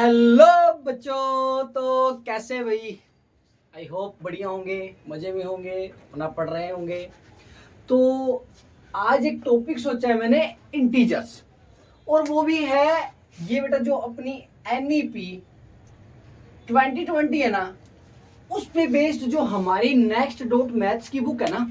Hello बच्चों, तो कैसे भाई। आई होप बढ़िया होंगे, मजे में होंगे, अपना पढ़ रहे होंगे। तो आज एक टॉपिक सोचा है मैंने, इंटीजर्स, और वो भी है ये बेटा जो अपनी एनईपी 2020 है ना, उस पे बेस्ड जो हमारी नेक्स्ट डॉट मैथ्स की बुक है ना,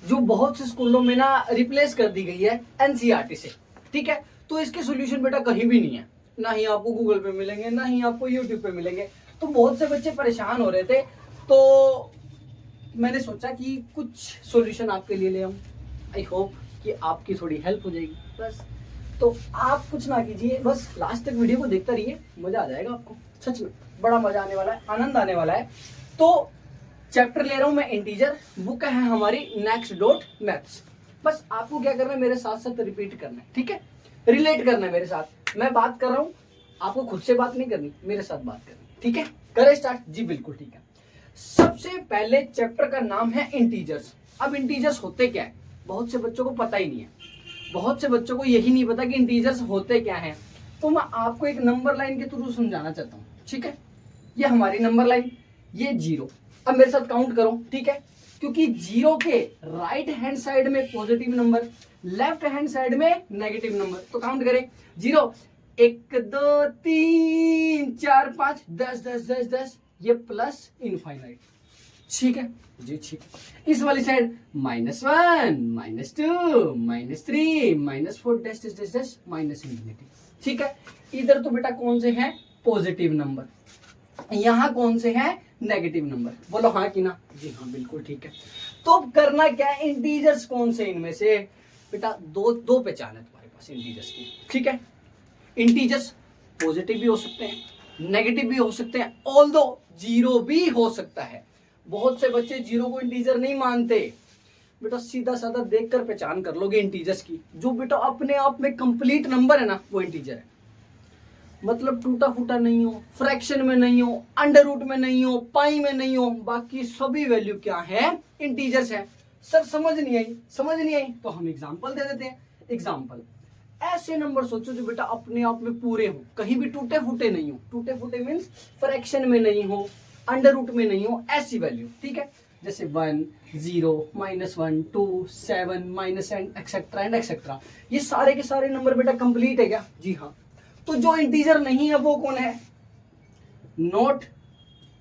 जो बहुत से स्कूलों में ना रिप्लेस कर दी गई है एनसीईआरटी से। ठीक है, तो इसके सॉल्यूशन बेटा कहीं भी नहीं है, ना ही आपको गूगल पे मिलेंगे, ना ही आपको यूट्यूब पे मिलेंगे। तो बहुत से बच्चे परेशान हो रहे थे, तो मैंने सोचा कि कुछ सॉल्यूशन आपके लिए ले आऊं। आई होप कि आपकी थोड़ी हेल्प हो जाएगी बस। तो आप कुछ ना कीजिए, बस लास्ट तक वीडियो को देखते रहिए, मजा आ जाएगा आपको। सच में बड़ा मजा आने वाला है, आनंद आने वाला है। तो चैप्टर ले रहा हूं मैं इंटीजर, बुक है हमारी नेक्स्ट डॉट मैथ्स। बस आपको क्या करना है, मेरे साथ साथ रिपीट करना है, ठीक है, रिलेट करना है मेरे साथ। मैं बात कर रहा हूं, आपको खुद से बात नहीं करनी, मेरे साथ बात करनी, ठीक है। करें स्टार्ट? जी बिल्कुल ठीक है। सबसे पहले चैप्टर का नाम है इंटीजर्स। अब इंटीजर्स होते क्या है, बहुत से बच्चों को पता ही नहीं है, बहुत से बच्चों को यही नहीं पता कि इंटीजर्स होते क्या हैं। तो मैं आपको एक नंबर लाइन के थ्रू समझाना चाहता हूँ, ठीक है। ये हमारी नंबर लाइन, ये जीरो। अब मेरे साथ काउंट करो, ठीक है, क्योंकि जीरो के राइट हैंड साइड में positive number, left hand side में नेगेटिव नंबर। तो काउंट करें, जीरो, 1 2 3 4 5 10 10 10 10, ये प्लस इनफाइनाइट। ठीक है जी, ठीक है। इस वाली side -1 -2 -3 -4 dash dash dash dash minus infinity. ठीक है, इधर तो बेटा कौन से हैं, पॉजिटिव नंबर, यहां कौन से हैं, नेगेटिव नंबर। बोलो हाँ कि ना? जी हाँ, बिल्कुल ठीक है। तो अब करना क्या है, इंटीजर्स कौन से इनमें से बेटा, दो पहचान है तुम्हारे पास इंटीजर्स की, ठीक है। इंटीजर्स पॉजिटिव भी हो सकते हैं, नेगेटिव भी हो सकते हैं, ऑल्दो जीरो भी हो सकता है। बहुत से बच्चे जीरो को इंटीजर नहीं मानते। बेटा सीधा साधा देखकर पहचान कर लोगे इंटीजर्स की। जो बेटा अपने आप में कंप्लीट नंबर है ना, वो इंटीजर है। मतलब टूटा फूटा नहीं हो, फ्रैक्शन में नहीं हो, अंडर रूट में नहीं हो, पाई में नहीं हो, बाकी सभी वैल्यू क्या है, इंटीजर्स है। सर समझ नहीं आई, समझ नहीं आई, तो हम एग्जांपल दे देते हैं। एग्जांपल, ऐसे नंबर सोचो जो बेटा अपने आप में पूरे हो, कहीं भी टूटे फूटे नहीं हो। टूटे फूटे मीन्स फ्रैक्शन में नहीं हो, अंडर रूट में नहीं हो, ऐसी वैल्यू, ठीक है। जैसे 1 0 -1 2 7 minus and etcetera and etcetera, ये सारे के सारे नंबर बेटा कंप्लीट है क्या? जी हाँ। तो जो इंटीजर नहीं है वो कौन है, नॉट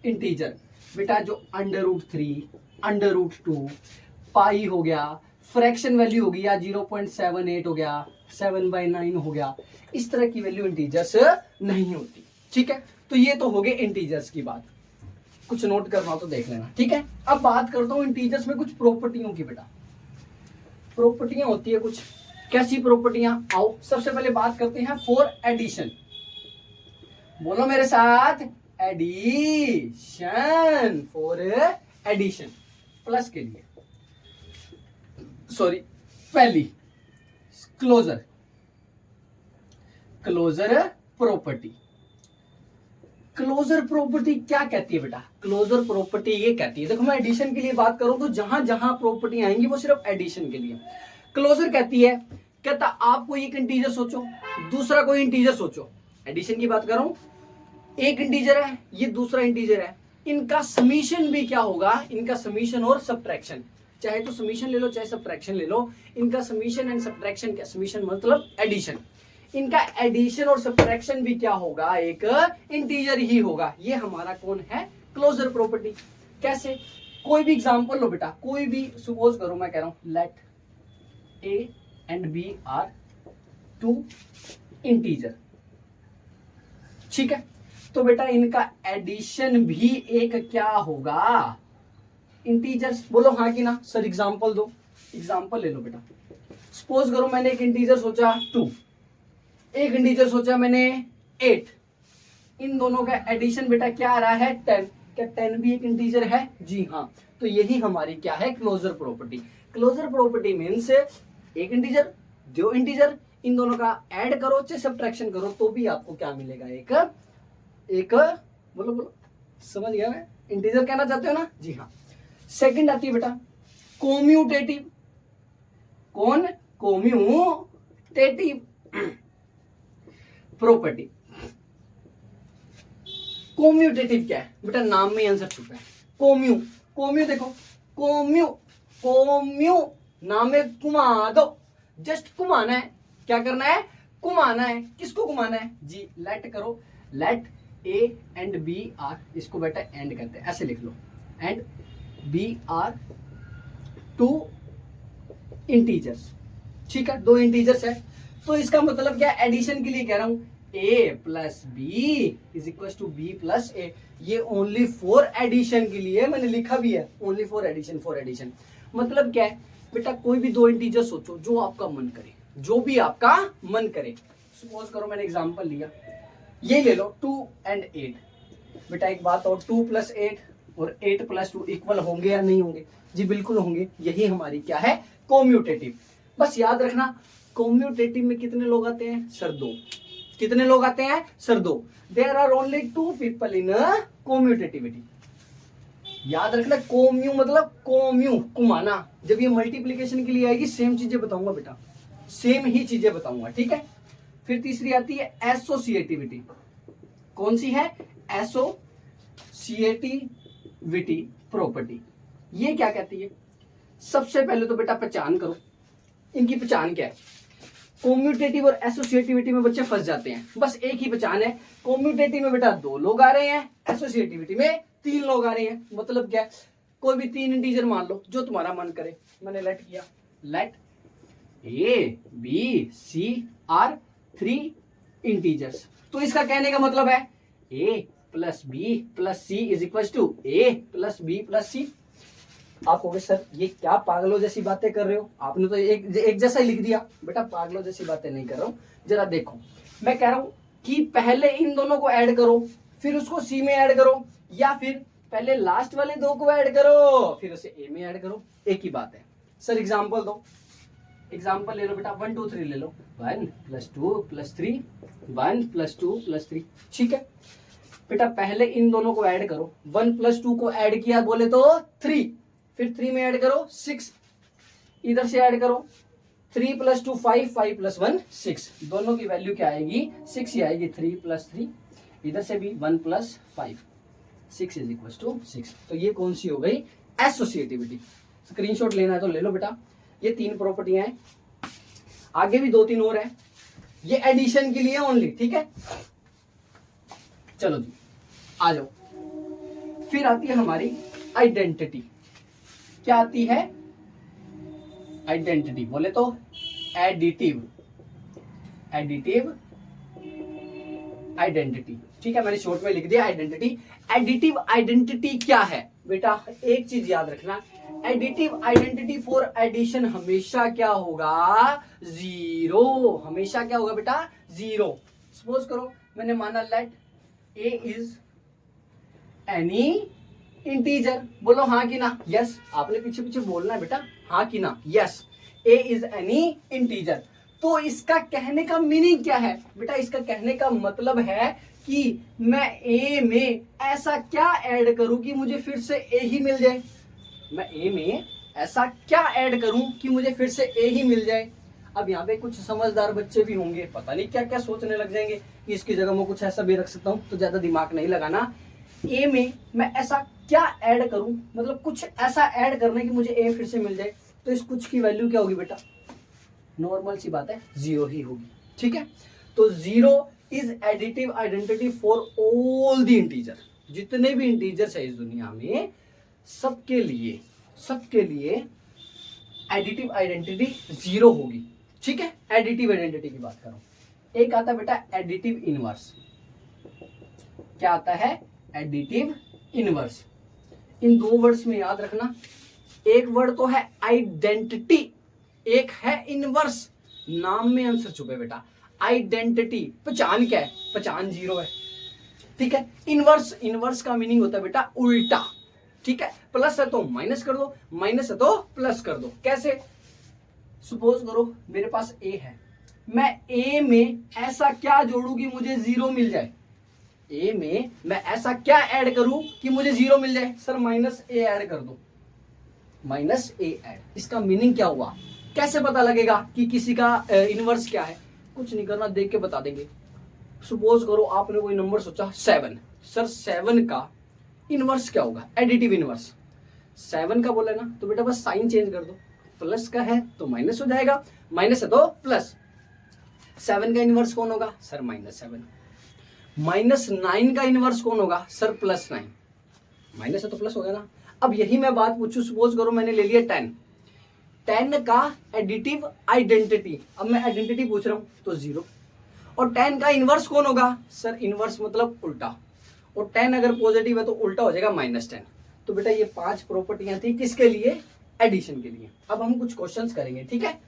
इंटीजर। बेटा जो √3 √2 पाई हो गया, फ्रैक्शन वैल्यू हो गई, या 0.78 हो गया, 7/9 हो गया, इस तरह की वैल्यू इंटीजर्स नहीं होती। ठीक है, तो ये तो हो गए इंटीजर्स की बात। कुछ नोट करना तो देख लेना, ठीक है। अब बात करता हूं इंटीजर्स में कुछ प्रॉपर्टियों की। बेटा प्रॉपर्टियां होती है कुछ, कैसी प्रॉपर्टियां, आओ सबसे पहले बात करते हैं फॉर एडिशन। बोलो मेरे साथ, एडिशन, फॉर एडिशन, प्लस के लिए, सॉरी पहली closure, closure property. Closure property क्या कहती है बेटा, क्लोजर प्रॉपर्टी ये कहती है, देखो मैं एडिशन के लिए बात करूं तो जहां जहां प्रॉपर्टी आएंगी वो सिर्फ एडिशन के लिए। क्लोजर कहती है, कहता आप कोई एक इंटीजर सोचो, दूसरा कोई इंटीजर सोचो, एडिशन की बात कर रहा हूं, एक इंटीजर है, ये दूसरा इंटीजर है, इनका समीशन भी क्या होगा, इनका समीशन और सब्ट्रैक्शन, चाहे तो समीशन ले लो चाहे सब्ट्रैक्शन ले लो, इनका समीशन एंड सब्ट्रैक्शन, क्या समीशन मतलब एडिशन, इनका एडिशन और सब्ट्रैक्शन भी क्या होगा, एक इंटीजर ही होगा। ये हमारा कौन है, क्लोजर प्रॉपर्टी। कैसे, कोई भी एग्जांपल लो बेटा, कोई भी सपोज करो, मैं कह रहा हूं let A and B are 2 integer, ठीक है। तो बेटा इनका एडिशन भी एक क्या होगा, इंटीजर्स। बोलो हाँ कि ना? सर एग्जांपल दो, एग्जांपल ले लो बेटा। सपोज करो मैंने एक इंटीजर सोचा 2, एक इंटीजर सोचा मैंने 8, इन दोनों का एडिशन बेटा क्या आ रहा है, 10। क्या 10 भी एक इंटीजर है? जी हाँ। तो यही हमारी क्या है, closure property. Closure property means एक इंटीजर, दो इंटीजर, इन दोनों का ऐड करो चाहे सब्ट्रैक्शन करो तो भी आपको क्या मिलेगा, एक बोलो बोलो, समझ गया मैं, इंटीजर कहना चाहते हो ना? जी हाँ। सेकंड आती है बेटा कोम्यूटेटिव। कौन, कोम्यूटेटिव प्रॉपर्टी। कोम्यूटेटिव क्या है बेटा, नाम में आंसर छुपा है। कोम्यू, कोम्यू देखो, कोम्यू, कोम्यू नाम में घुमा दो, जस्ट घुमाना है। क्या करना है? घुमाना है। किसको घुमाना है जी? लेट करो, let A and B are, इसको बेटा एंड करते हैं, ऐसे लिख लो, and B are two integers. ठीक है, दो इंटीजर्स है, तो इसका मतलब क्या, एडिशन के लिए कह रहा हूं, a plus b is equal to b plus a. ये ओनली फॉर एडिशन के लिए मैंने लिखा भी है, only for addition, for addition. मतलब क्या है बेटा, कोई भी दो इंटीजर सोचो जो आपका मन करे, जो भी आपका मन करे। सपोज करो मैंने एग्जांपल लिया, ये ले लो 2 and 8। बेटा एक बात और, 2 + 8 और 8 + 2 इक्वल होंगे या नहीं होंगे? जी बिल्कुल होंगे। यही हमारी क्या है? कोम्यूटेटिव। बस याद रखना, कोम्यूटेटिव में कितने लोग आते हैं सर? दो। कितने लोग आते हैं सर? दो। देयर आर ओनली 2 people इन कोम्यूटेटिविटी। याद रखना, कोम्यू मतलब कोम्यू, घुमाना। जब ये मल्टीप्लीकेशन के लिए आएगी सेम चीजें बताऊंगा बेटा, सेम ही चीजें बताऊंगा, ठीक है। फिर तीसरी आती है एसोसिएटिविटी। कौन सी है? Associativity property. ये क्या कहती है? सबसे पहले तो बेटा पहचान करो, इनकी पहचान क्या है। कोम्यूटेटिव और एसोसिएटिविटी में बच्चे फंस जाते हैं, बस एक ही पहचान है। कोम्यूटेटिव में बेटा 2 लोग आ रहे हैं, एसोसिएटिविटी में 3 लोग आ रहे हैं। मतलब क्या है? कोई भी 3 इंटीजर मान लो, जो तुम्हारा मन करे। मैंने लेट किया, let a B c are 3 integers. तो इसका कहने का मतलब है a plus b plus c is equal to a plus b plus c. आप कहोगे सर ये क्या पागलों जैसी बातें कर रहे हो, आपने तो एक जैसा ही लिख दिया। बेटा पागलों जैसी बातें नहीं कर रहा हूं, जरा देखो। मैं कह रहा हूं कि पहले इन दोनों को ऐड करो, फिर उसको सी में ऐड करो, या फिर पहले लास्ट वाले 2 को ऐड करो, फिर उसे ए में ऐड करो। एक ही बात है सर। एग्जाम्पल दो, एग्जाम्पल ले लो बेटा, 1 2 3 ले लो। 1 + 2 + 3, 1 + 2 + 3। ठीक है बेटा, पहले इन दोनों को ऐड करो। 1 + 2 को ऐड किया बोले तो 3, फिर 3 में ऐड करो 6, इधर से ऐड करो 3 + 2 5, 5 + 1 6। दोनों की वैल्यू क्या आएगी? 6 ही आएगी। 3 + 3, इधर से भी 1 + 5, 6 इज इक्वल टू 6। तो ये कौन सी हो गई? एसोसिएटिविटी। स्क्रीनशॉट लेना है तो ले लो बेटा। ये 3 प्रॉपर्टियां हैं, आगे भी 2-3 और है। ये एडिशन के लिए ओनली, ठीक है। चलो जी आ जाओ। फिर आती है हमारी आइडेंटिटी। क्या आती है? आइडेंटिटी बोले तो एडिटिव, एडिटिव आइडेंटिटी। ठीक है, मैंने शॉर्ट में लिख दिया आइडेंटिटी। एडिटिव आइडेंटिटी क्या है बेटा? एक चीज याद रखना, एडिटिव आइडेंटिटी फॉर एडिशन हमेशा क्या होगा? 0। हमेशा क्या होगा बेटा? 0। सपोज करो मैंने माना let A is any integer. बोलो हाँ कि ना? यस। आपने पीछे पीछे बोलना है बेटा, हाँ कि ना? Yes. A is any integer. तो इसका कहने का मीनिंग क्या है बेटा? इसका कहने का मतलब है कि मैं ए में ऐसा क्या ऐड करूं कि मुझे फिर से ए ही मिल जाए। मैं ए में ऐसा क्या ऐड करूं कि मुझे फिर से ए ही मिल जाए। अब यहाँ पे कुछ समझदार बच्चे भी होंगे, पता नहीं क्या क्या सोचने लग जाएंगे कि इसकी जगह मैं कुछ ऐसा भी रख सकता हूँ, तो ज्यादा दिमाग नहीं लगाना। ए में मैं ऐसा क्या ऐड करूं, मतलब कुछ ऐसा ऐड करना कि मुझे ए फिर से मिल जाए। तो इस कुछ की वैल्यू क्या होगी बेटा? नॉर्मल सी बात है, 0 ही होगी। ठीक है, तो 0 is additive identity for all the integer. जितने भी इंटीजर्स है इस दुनिया में, सबके लिए एडिटिव आइडेंटिटी 0 होगी। ठीक है, एडिटिव आइडेंटिटी की बात करो। एक आता है बेटा एडिटिव इनवर्स। क्या आता है? Additive inverse. इन 2 वर्ड्स में याद रखना, एक वर्ड तो है आइडेंटिटी, एक है इनवर्स। नाम में आंसर छुपे बेटा। आइडेंटिटी पहचान क्या है? पहचान 0 है। ठीक है, इनवर्स का मीनिंग होता है बेटा उल्टा। ठीक है, प्लस है तो माइनस कर दो, माइनस है तो प्लस कर दो। कैसे? सपोज करो मेरे पास ए है, मैं ए में ऐसा क्या जोड़ू कि मुझे 0 मिल जाए। ए में मैं ऐसा क्या ऐड करूं कि मुझे 0 मिल जाए? सर -a ऐड कर दो, -a ऐड। इसका मीनिंग क्या हुआ? कैसे पता लगेगा कि किसी का इनवर्स क्या है? कुछ नहीं करना, देख के बता देंगे। सपोज करो आपने कोई नंबर सोचा 7, सर 7 का इनवर्स क्या होगा, एडिटिव इनवर्स। 7 का बोला ना तो बेटा बस साइन चेंज कर दो, प्लस का है तो माइनस हो जाएगा, माइनस है तो प्लस। 7 का इनवर्स कौन होगा सर, -7। -9 का इनवर्स कौन होगा सर, +9। माइनस है तो प्लस हो गया ना। अब यही मैं बात पूछूं, सपोज करो मैंने ले लिया 10 का एडिटिव आइडेंटिटी, अब मैं आइडेंटिटी पूछ रहा हूं तो 0। और 10 का इनवर्स कौन होगा सर, इनवर्स मतलब उल्टा, और 10 अगर पॉजिटिव है तो उल्टा हो जाएगा -10। तो बेटा ये 5 प्रॉपर्टियां थी किसके लिए, एडिशन के लिए। अब हम कुछ क्वेश्चंस करेंगे, ठीक है।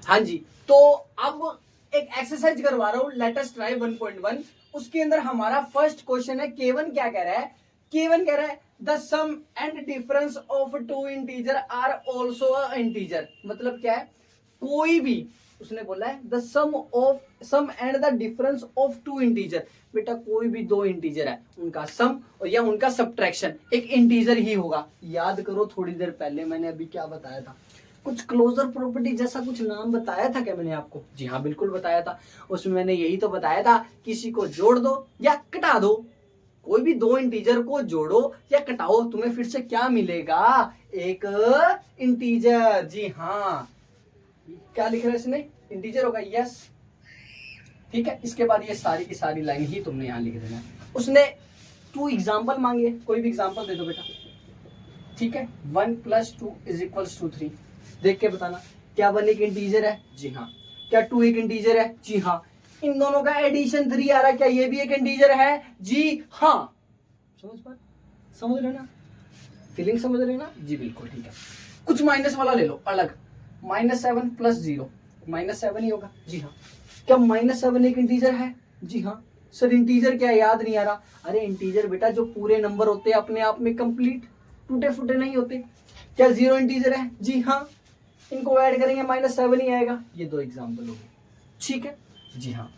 हाँ जी, तो अब एक एक्सरसाइज करवा रहा हूं, लेट अस ट्राई 1.1। उसके अंदर हमारा फर्स्ट क्वेश्चन है, K1 क्या कह रहा है, K1 कह रहा है the sum and difference of 2 integer are also a integer. मतलब क्या है, कोई भी, उसने बोला है the sum and the difference of 2 integer. बेटा कोई भी 2 इंटीजर है, उनका सम और या उनका सब्ट्रैक्शन एक इंटीजर ही होगा। याद करो थोड़ी देर पहले मैंने अभी क्या बताया था, कुछ क्लोजर प्रॉपर्टी जैसा कुछ नाम बताया था क्या मैंने आपको, जी हाँ बिल्कुल बताया था। उसमें मैंने यही तो बताया था, किसी को जोड़ दो या कटा दो, कोई भी 2 इंटीजर को जोड़ो या कटाओ, तुम्हें फिर से क्या मिलेगा, एक इंटीजर। जी हाँ, क्या लिख रहा है इसने, इंटीजर होगा, यस ठीक है। इसके बाद ये सारी की सारी लाइन ही तुमने यहाँ लिख देना। उसने 2 एग्जाम्पल मांगे, कोई भी एग्जाम्पल दे दो बेटा, ठीक है। 1 + 2 = 3। देख के बताना, क्या 1 एक इंटीजर है, जी हाँ। क्या 2 एक इंटीजर है, जी हाँ। इन दोनों का एडिशन 3 आ रहा है, क्या ये भी एक इंटीजर है, जी हाँ। समझ रहे ना, फीलिंग समझ रहे ना, जी बिल्कुल ठीक है। कुछ माइनस वाला ले लो अलग, -7 + 0 -7 ही होगा, जी हाँ। क्या -7 एक इंटीजर है, जी हाँ। सर इंटीजर क्या याद नहीं आ रहा, अरे इंटीजर बेटा जो पूरे नंबर होते हैं अपने आप में कंप्लीट, टूटे फूटे नहीं होते। क्या 0 इंटीजर है, जी हाँ। इनको ऐड करेंगे -7 ही आएगा। ये 2 एग्जाम्पल हो गए, ठीक है, जी हाँ।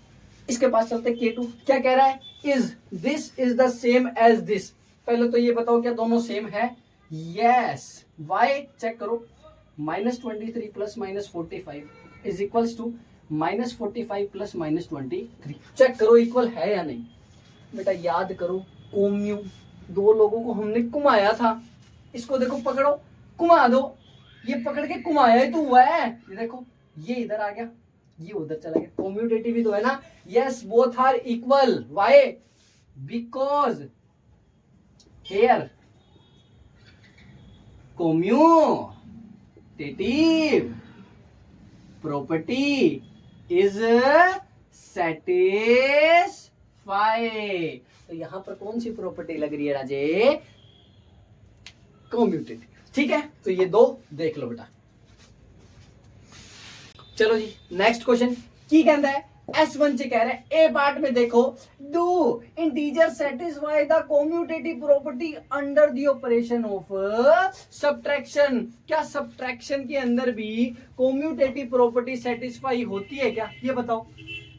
इसके पास चलते K2, क्या कह रहा है, is this is the same as this. पहले तो ये बताओ क्या दोनों सेम है, यस। वाई चेक करो, -23 + -45 = -45 + -23। चेक करो इक्वल है या नहीं। बेटा याद करो, कोम्यू 2 लोगों को हमने घुमाया था, इसको देखो पकड़ो घुमा दो, ये पकड़ के घुमाया ही तो हुआ है। ये देखो ये इधर आ गया, ये उधर चला गया, कॉम्यूटेटिव ही तो है ना। Yes both are equal, why, because here commutative property is satisfy. तो यहां पर कौन सी प्रॉपर्टी लग रही है राजे, कम्यूटेटिव, ठीक है। तो ये 2 देख लो बेटा। चलो जी नेक्स्ट क्वेश्चन की कहता है, S1 से कह रहे हैं ए पार्ट में देखो, do integer satisfy the commutative property under the operation of subtraction. क्या सब्ट्रैक्शन के अंदर भी कम्यूटेटिव प्रॉपर्टी सेटिस्फाई होती है क्या, ये बताओ।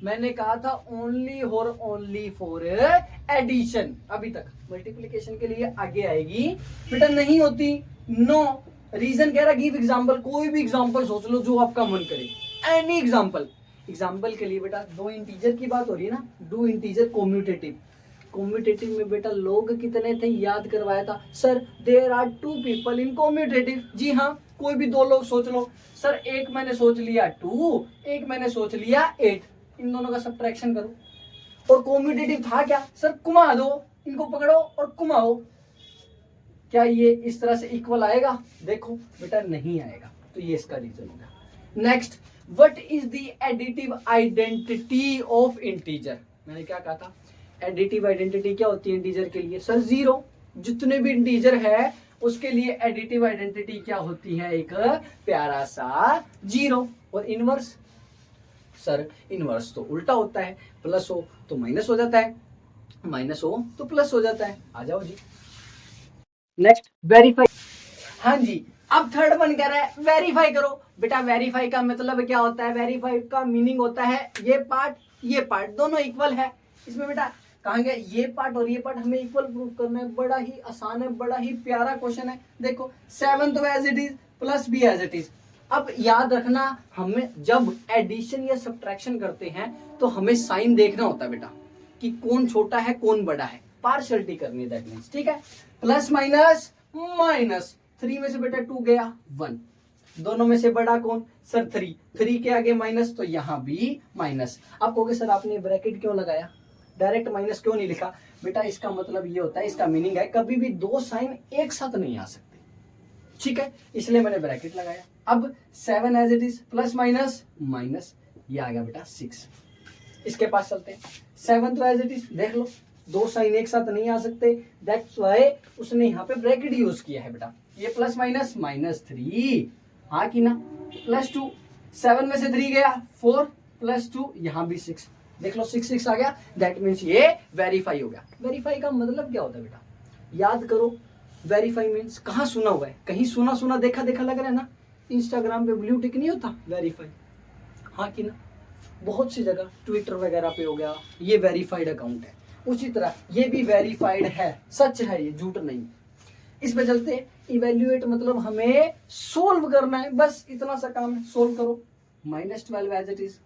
मैंने कहा था ओनली और ओनली फॉर एडिशन, अभी तक मल्टीप्लिकेशन के लिए आगे आएगी बेटा, नहीं होती, नो। रीजन कह रहा गिव एग्जांपल, कोई भी एग्जांपल सोच लो जो आपका मन करे, एनी एग्जांपल। एग्जांपल के लिए बेटा 2 इंटीजर की बात हो रही है ना, 2 इंटीजर कम्यूटेटिव। कम्यूटेटिव में बेटा लोग कितने थे याद करवाया था sir, there are 2 people in commutative. जी हाँ, कोई भी 2 लोग सोच लो। सर एक मैंने सोच लिया 2, एक मैंने सोच लिया 8, इन दोनों का सब्ट्रैक्शन करो। और कम्यूटेटिव था क्या सर, घुमा दो, इनको पकड़ो और घुमाओ। क्या ये इस तरह से इक्वल आएगा, देखो बेटा नहीं आएगा, तो ये इसका रीजन होगा। Next, what is the additive identity of integer. मैंने क्या कहा था, एडिटिव आइडेंटिटी क्या होती है इंटीजर के लिए सर, 0। जितने भी इंटीजर है उसके लिए एडिटिव आइडेंटिटी क्या होती है, एक प्यारा सा 0। और इनवर्स सर, इनवर्स तो उल्टा होता है, प्लस हो तो माइनस हो जाता है, माइनस हो तो प्लस हो जाता है। आ जाओ जी नेक्स्ट, वेरीफाई। हाँ जी, अब थर्ड वन कह रहा है वेरीफाई करो। बेटा वेरीफाई का मतलब क्या होता है, वेरीफाई का मीनिंग होता है ये पार्ट दोनों इक्वल है। इसमें बेटा कहेंगे ये पार्ट और ये पार्ट हमें इक्वल प्रूफ करना है, बड़ा ही आसान है, बड़ा ही प्यारा क्वेश्चन है। देखो 7 तो एज इट इज, प्लस भी एज इट इज, अब याद रखना, हमें जब एडिशन या सब्ट्रैक्शन करते हैं तो हमें साइन देखना होता है बेटा कि कौन छोटा है कौन बड़ा है, पार्शियलिटी करनी है, दैट मींस, ठीक है। प्लस माइनस माइनस, 3 में से बेटा 2 गया 1, दोनों में से बड़ा कौन सर 3, 3 के आगे माइनस तो यहां भी माइनस। आप कहोगे सर आपने ब्रैकेट क्यों लगाया, डायरेक्ट माइनस क्यों नहीं लिखा, बेटा इसका मतलब ये होता है, इसका मीनिंग है कभी भी दो साइन एक साथ नहीं आ सकते, ठीक है, इसलिए मैंने ब्रैकेट लगाया। अब 7 as it is, plus minus minus, ये आ गया बेटा 6। इसके पास चलते हैं, 7 तो एज इट इज, देख लो दो साइन एक साथ नहीं आ सकते, दैट्स व्हाई उसने यहाँ पे ब्रैकेट यूज किया है बेटा। ये प्लस माइनस माइनस 3, हाँ कि ना, प्लस 2, 7 में से 3 गया 4, प्लस 2 यहाँ भी 6, देख लो 6 6 आ गया, दैट मीन्स ये वेरीफाई हो गया। वेरीफाई का मतलब क्या होता है बेटा, याद करो, वेरीफाई मीन्स कहाँ सुना हुआ है, कहीं सुना सुना देखा देखा लग रहा है ना, इंस्टाग्राम पे ब्लू टिक नहीं होता वेरीफाई, हाँ कि ना, बहुत सी जगह ट्विटर वगैरह पे हो गया, ये वेरीफाइड अकाउंट है, उसी तरह ये भी वेरीफाइड है, सच है, ये झूठ नहीं। इस पे चलते, इवेल्युएट मतलब हमें सोल्व करना है, बस इतना सा काम है, सोल्व करो। -12 as it is,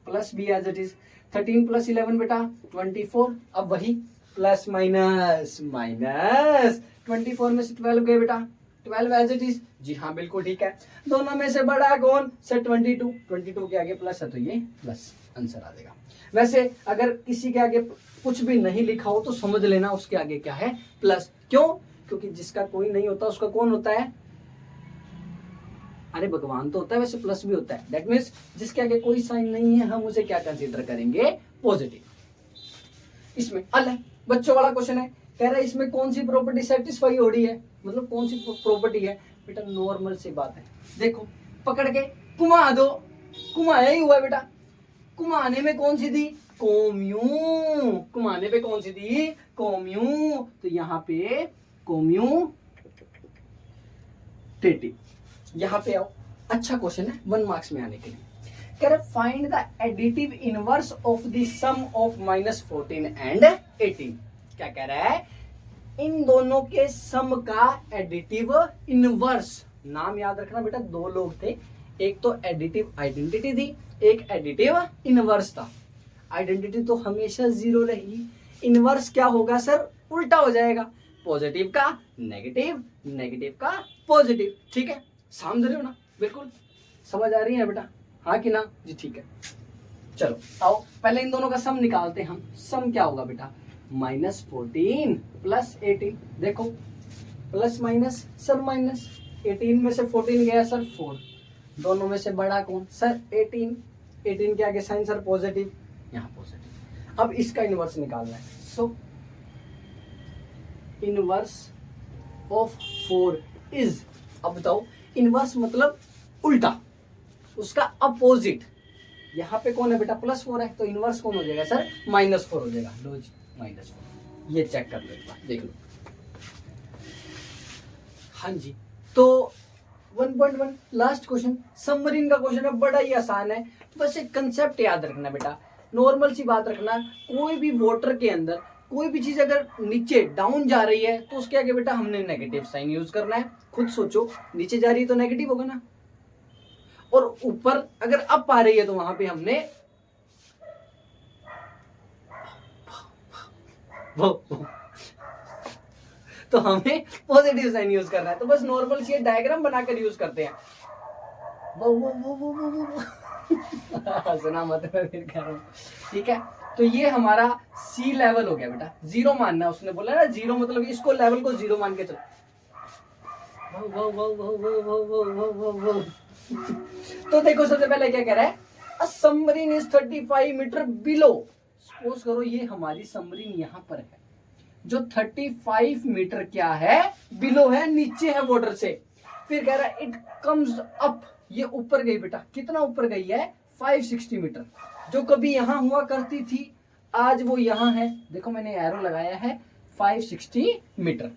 plus B as it is, 13 + 11 बेटा 24, अब वही प्लस माइनस माइनस, 24 में से 12 गए बेटा 12 एज इट इज, जी हाँ बिल्कुल ठीक है। दोनों में से बड़ा कौन सर 22, 22 के आगे प्लस है तो ये प्लस आंसर आ जाएगा। वैसे अगर किसी के आगे कुछ भी नहीं लिखा हो तो समझ लेना उसके आगे क्या है, प्लस। क्यों, क्योंकि जिसका कोई नहीं होता उसका कौन होता है, अरे भगवान तो होता है, वैसे प्लस भी होता है, दैट मीन्स जिसके आगे कोई साइन नहीं है हम उसे क्या कंसीडर करेंगे, पॉजिटिव। इसमें अलग बच्चों वाला क्वेश्चन है, कह रहा है इसमें कौन सी प्रॉपर्टी सेटिस्फाई हो रही है, मतलब कौन सी प्रॉपर्टी है बेटा, नॉर्मल सी बात है, देखो पकड़ के घुमा दो, घुमाया ही हुआ बेटा, घुमाने में कौन सी थी, कोम्यू, घुमाने पे कौन सी थी, कोम्यू, तो यहाँ पे कोम्यू टेटी, यहाँ पे आओ, अच्छा क्वेश्चन है 1 मार्क्स में आने के लिए। कह रहे find the additive inverse of the sum of -14 and 18। क्या कह रहा है, इन दोनों के सम का एडिटिव इनवर्स, नाम याद रखना बेटा, दो लोग थे, एक तो एडिटिव आइडेंटिटी थी, एक एडिटिव इनवर्स था। आइडेंटिटी तो हमेशा 0 रहेगी, इनवर्स क्या होगा सर, उल्टा हो जाएगा, पॉजिटिव का नेगेटिव, नेगेटिव का पॉजिटिव, ठीक है, समझ रहे हो ना, बिल्कुल समझ आ रही है बेटा, हाँ कि ना जी, ठीक है। चलो आओ पहले इन दोनों का सम निकालते हैं हम, सम क्या होगा बेटा, -14 + 18, देखो प्लस माइनस सर माइनस, 18 में से 14 गया सर 4, दोनों में से बड़ा कौन सर 18, 18 के आगे साइन सर पॉजिटिव, यहाँ पॉजिटिव। अब इसका इनवर्स निकालना है, सो इनवर्स ऑफ 4 इज, अब बताओ इनवर्स मतलब उल्टा, उसका अपोजिट, यहाँ पे कौन है बेटा +4 है, तो इनवर्स कौन हो जाएगा सर -4 हो जाएगा, लो जी -4, ये चेक कर लो एक बार, देख लो, हाँ जी। तो 1.1 लास्ट क्वेश्चन, सबमरीन का क्वेश्चन है, बड़ा ही आसान है, बस एक कंसेप्ट याद रखना बेटा, नॉर्मल सी बात रखना, कोई भी वाटर के अंदर कोई भी चीज अगर नीचे डाउन जा रही है तो उसके आगे बेटा हमने नेगेटिव साइन यूज करना है, खुद सोचो, नीचे जा रही है तो नेगेटिव होगा ना, और ऊपर अगर अप आ रही है तो वहां पे हमने तो हमें पॉजिटिव साइन यूज करना है, तो बस नॉर्मल सी डायग्राम बनाकर यूज करते हैं, वो सुना मत, मैं फिर कह रहा हूं, ठीक है। तो ये हमारा सी लेवल हो गया बेटा, 0 मानना, उसने बोला ना 0 मतलब इसको लेवल को 0 मान के चलो, तो देखो सबसे पहले क्या कह रहा है, a submarine is 35 metre below, suppose करो ये हमारी सबमरीन यहां पर है, जो 35 मीटर क्या है, बिलो है, नीचे है वाटर से, फिर कह रहा है इट कम्स अप, ये ऊपर गई बेटा, कितना ऊपर गई है 560 मीटर, जो कभी यहां हुआ करती थी आज वो यहां है, देखो मैंने एरो लगाया है 560 metre,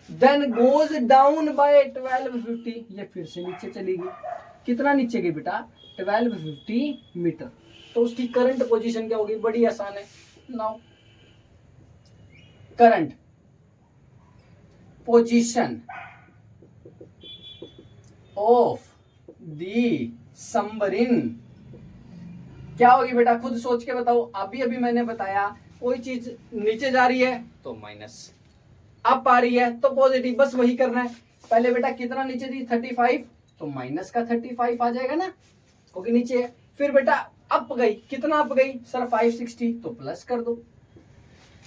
then goes down by 1250, ये फिर से नीचे चली गई, कितना नीचे गई बेटा 1250 मीटर, तो उसकी करंट पोजीशन क्या होगी, बड़ी आसान है, नाउ करंट पोजीशन ऑफ दिसंबरिन क्या होगी बेटा, खुद सोच के बताओ। अभी अभी मैंने बताया कोई चीज नीचे जा रही है तो माइनस, अप आ रही है तो पॉजिटिव, बस वही करना है। पहले बेटा कितना नीचे थी 35, तो माइनस का 35 आ जाएगा ना, क्योंकि नीचे है। फिर बेटा अप गई, कितना अप गई सर 560, तो प्लस कर दो।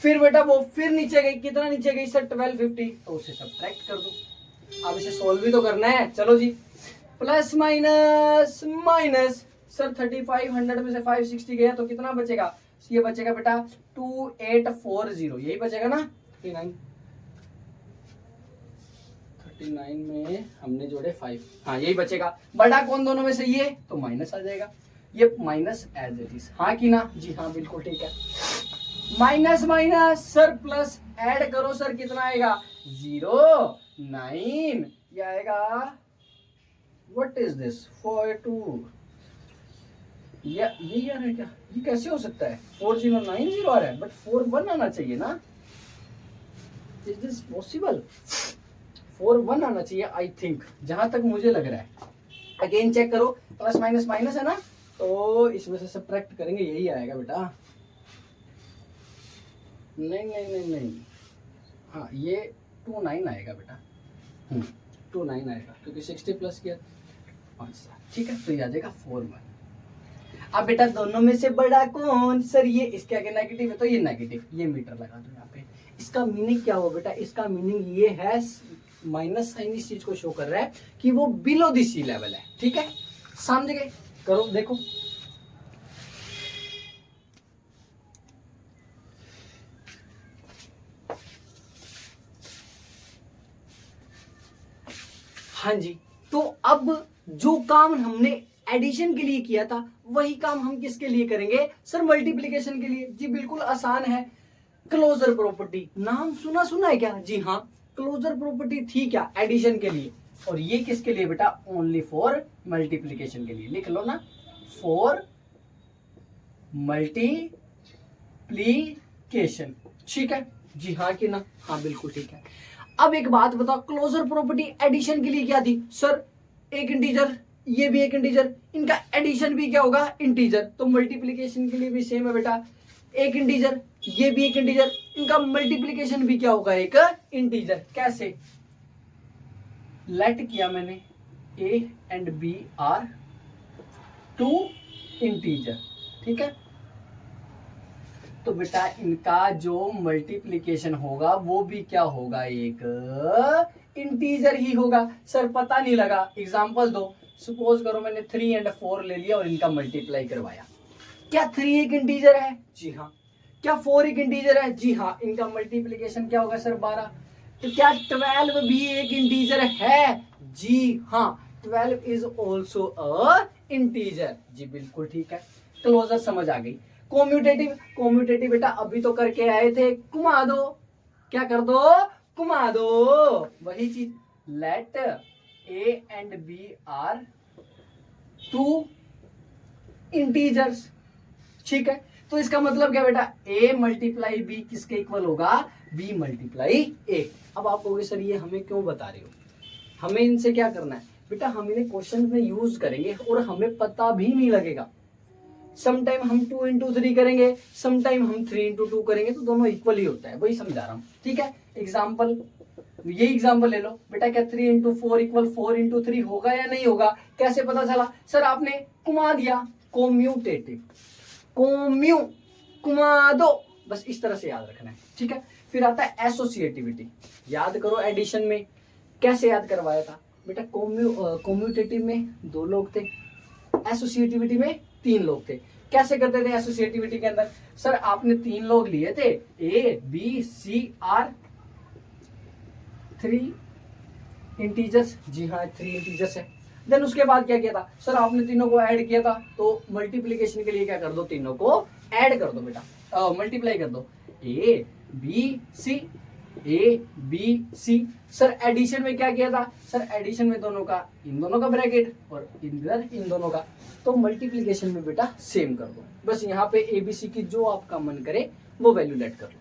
फिर बेटा वो फिर नीचे गई, कितना नीचे गई सर 1250, तो उसे सब्ट्रैक्ट कर दो। अब इसे सोल्व भी तो करना है, चलो जी। प्लस माइनस माइनस, सर 3500 में से 560 गया तो कितना बचेगा, ये बचेगा बेटा 2840, यही बचेगा ना। 39 में हमने जोड़े 5, हाँ यही बचेगा। बड़ा कौन दोनों में से, ये तो माइनस आ जाएगा, ये माइनस एज इट इज, हाँ कि ना, जी हाँ बिल्कुल ठीक है। Minus minus sir plus, add करो सर कितना आएगा 09, ये आएगा व्हाट इज दिस 42, ये आ रहा है क्या, ये कैसे हो सकता है 4090 आ रहा है, बट 41 आना चाहिए ना, इज दिस पॉसिबल, 41 आना चाहिए आई थिंक, जहां तक मुझे लग रहा है। अगेन चेक करो, प्लस माइनस माइनस है ना, तो इसमें से सब्ट्रैक्ट करेंगे, यही आएगा बेटा। नहीं नहीं नहीं नहीं, हाँ ये 29 आएगा बेटा, 29 आएगा, क्योंकि 60 प्लस किया 5, ठीक है, तो ये आ जाएगा 41। अब बेटा दोनों में से बड़ा कौन, सर ये इसके आगे नेगेटिव है तो ये नेगेटिव, ये मीटर लगा दो यहाँ पे। इसका मीनिंग क्या होगा बेटा, इसका मीनिंग ये है, माइनस साइन इस चीज को शो कर रहा है कि वो बिलो द सी लेवल है, ठीक है, समझ गए। करो देखो, हाँ जी। तो अब जो काम हमने एडिशन के लिए किया था वही काम हम किसके लिए करेंगे सर, मल्टीप्लिकेशन के लिए। जी बिल्कुल आसान है। क्लोजर प्रॉपर्टी नाम सुना है क्या, जी हाँ, क्लोजर प्रॉपर्टी थी क्या एडिशन के लिए, और ये किसके लिए बेटा, ओनली फॉर मल्टीप्लिकेशन के लिए। लिख लो ना, फॉर मल्टीप्लिकेशन, ठीक है, जी हाँ कि ना, हाँ बिल्कुल ठीक है। अब एक बात बताओ, क्लोजर प्रॉपर्टी एडिशन के लिए क्या थी सर, एक इंटीजर, ये भी एक इंटीजर, इनका एडिशन भी क्या होगा इंटीजर, तो मल्टीप्लिकेशन के लिए भी सेम है बेटा, एक इंटीजर, ये भी एक इंटीजर, इनका मल्टीप्लिकेशन भी क्या होगा एक इंटीजर। कैसे, लेट किया मैंने A and B are 2 integer, ठीक है, तो बेटा इनका जो मल्टीप्लिकेशन होगा वो भी क्या होगा, एक इंटीजर ही होगा। सर पता नहीं लगा, एग्जांपल दो, सपोज करो मैंने 3 एंड 4 ले लिया और इनका मल्टीप्लाई करवाया, क्या 3 एक इंटीजर है, जी हाँ, क्या 4 एक इंटीजर है, जी हाँ, इनका मल्टीप्लिकेशन क्या होगा सर 12, तो क्या 12 भी एक इंटीजर है, जी हाँ, 12 इज ऑल्सो अ इंटीजर, जी बिल्कुल ठीक है, क्लोजर समझ आ गई। कोम्यूटेटिव बेटा अभी तो करके आए थे, घुमा दो, क्या कर दो, घुमा दो, वही चीज, let A and B are 2 integers, ठीक है, तो इसका मतलब क्या बेटा, a मल्टीप्लाई बी किसके इक्वल होगा, b मल्टीप्लाई a। अब आप कहोगे सर ये हमें क्यों बता रहे हो, हमें इनसे क्या करना है बेटा, हम इन्हें क्वेश्चन में यूज करेंगे और हमें पता भी नहीं लगेगा। समटाइम हम 2 इंटू 3 करेंगे, समटाइम हम 3 इंटू 2 करेंगे, तो दोनों इक्वल ही होता है, वही समझा रहा हूँ, ठीक है। एग्जाम्पल, ये एग्जाम्पल ले लो बेटा, क्या 3 इंटू 4 इक्वल 4 इंटू 3 होगा या नहीं होगा, कैसे पता चला सर, आपने घुमा दिया, कोम्यूटेटिव, घुमा दो, बस इस तरह से याद रखना है, ठीक है। फिर आता है एसोसिएटिविटी, याद करो एडिशन में कैसे याद करवाया था बेटा, कोम्यूटेटिव में 2 लोग थे, एसोसिएटिविटी में 3 लोग थे। कैसे करते थे एसोसिएटिविटी के अंदर, सर आपने 3 लोग लिए थे, a B c are 3 integers, जी हाँ 3 इंटीजर्स है। देन उसके बाद क्या किया था सर, आपने तीनों को ऐड किया था, तो मल्टीप्लिकेशन के लिए क्या कर दो, तीनों को ऐड कर दो बेटा, मल्टीप्लाई कर दो, A B C, A B C. Sir addition में क्या किया था सर, एडिशन में दोनों का, इन दोनों का ब्रैकेट और इधर इन दोनों का, तो मल्टीप्लिकेशन में बेटा सेम कर दो, बस यहाँ पे ए बी सी की जो आपका मन करे वो वैल्यू लेट कर लो।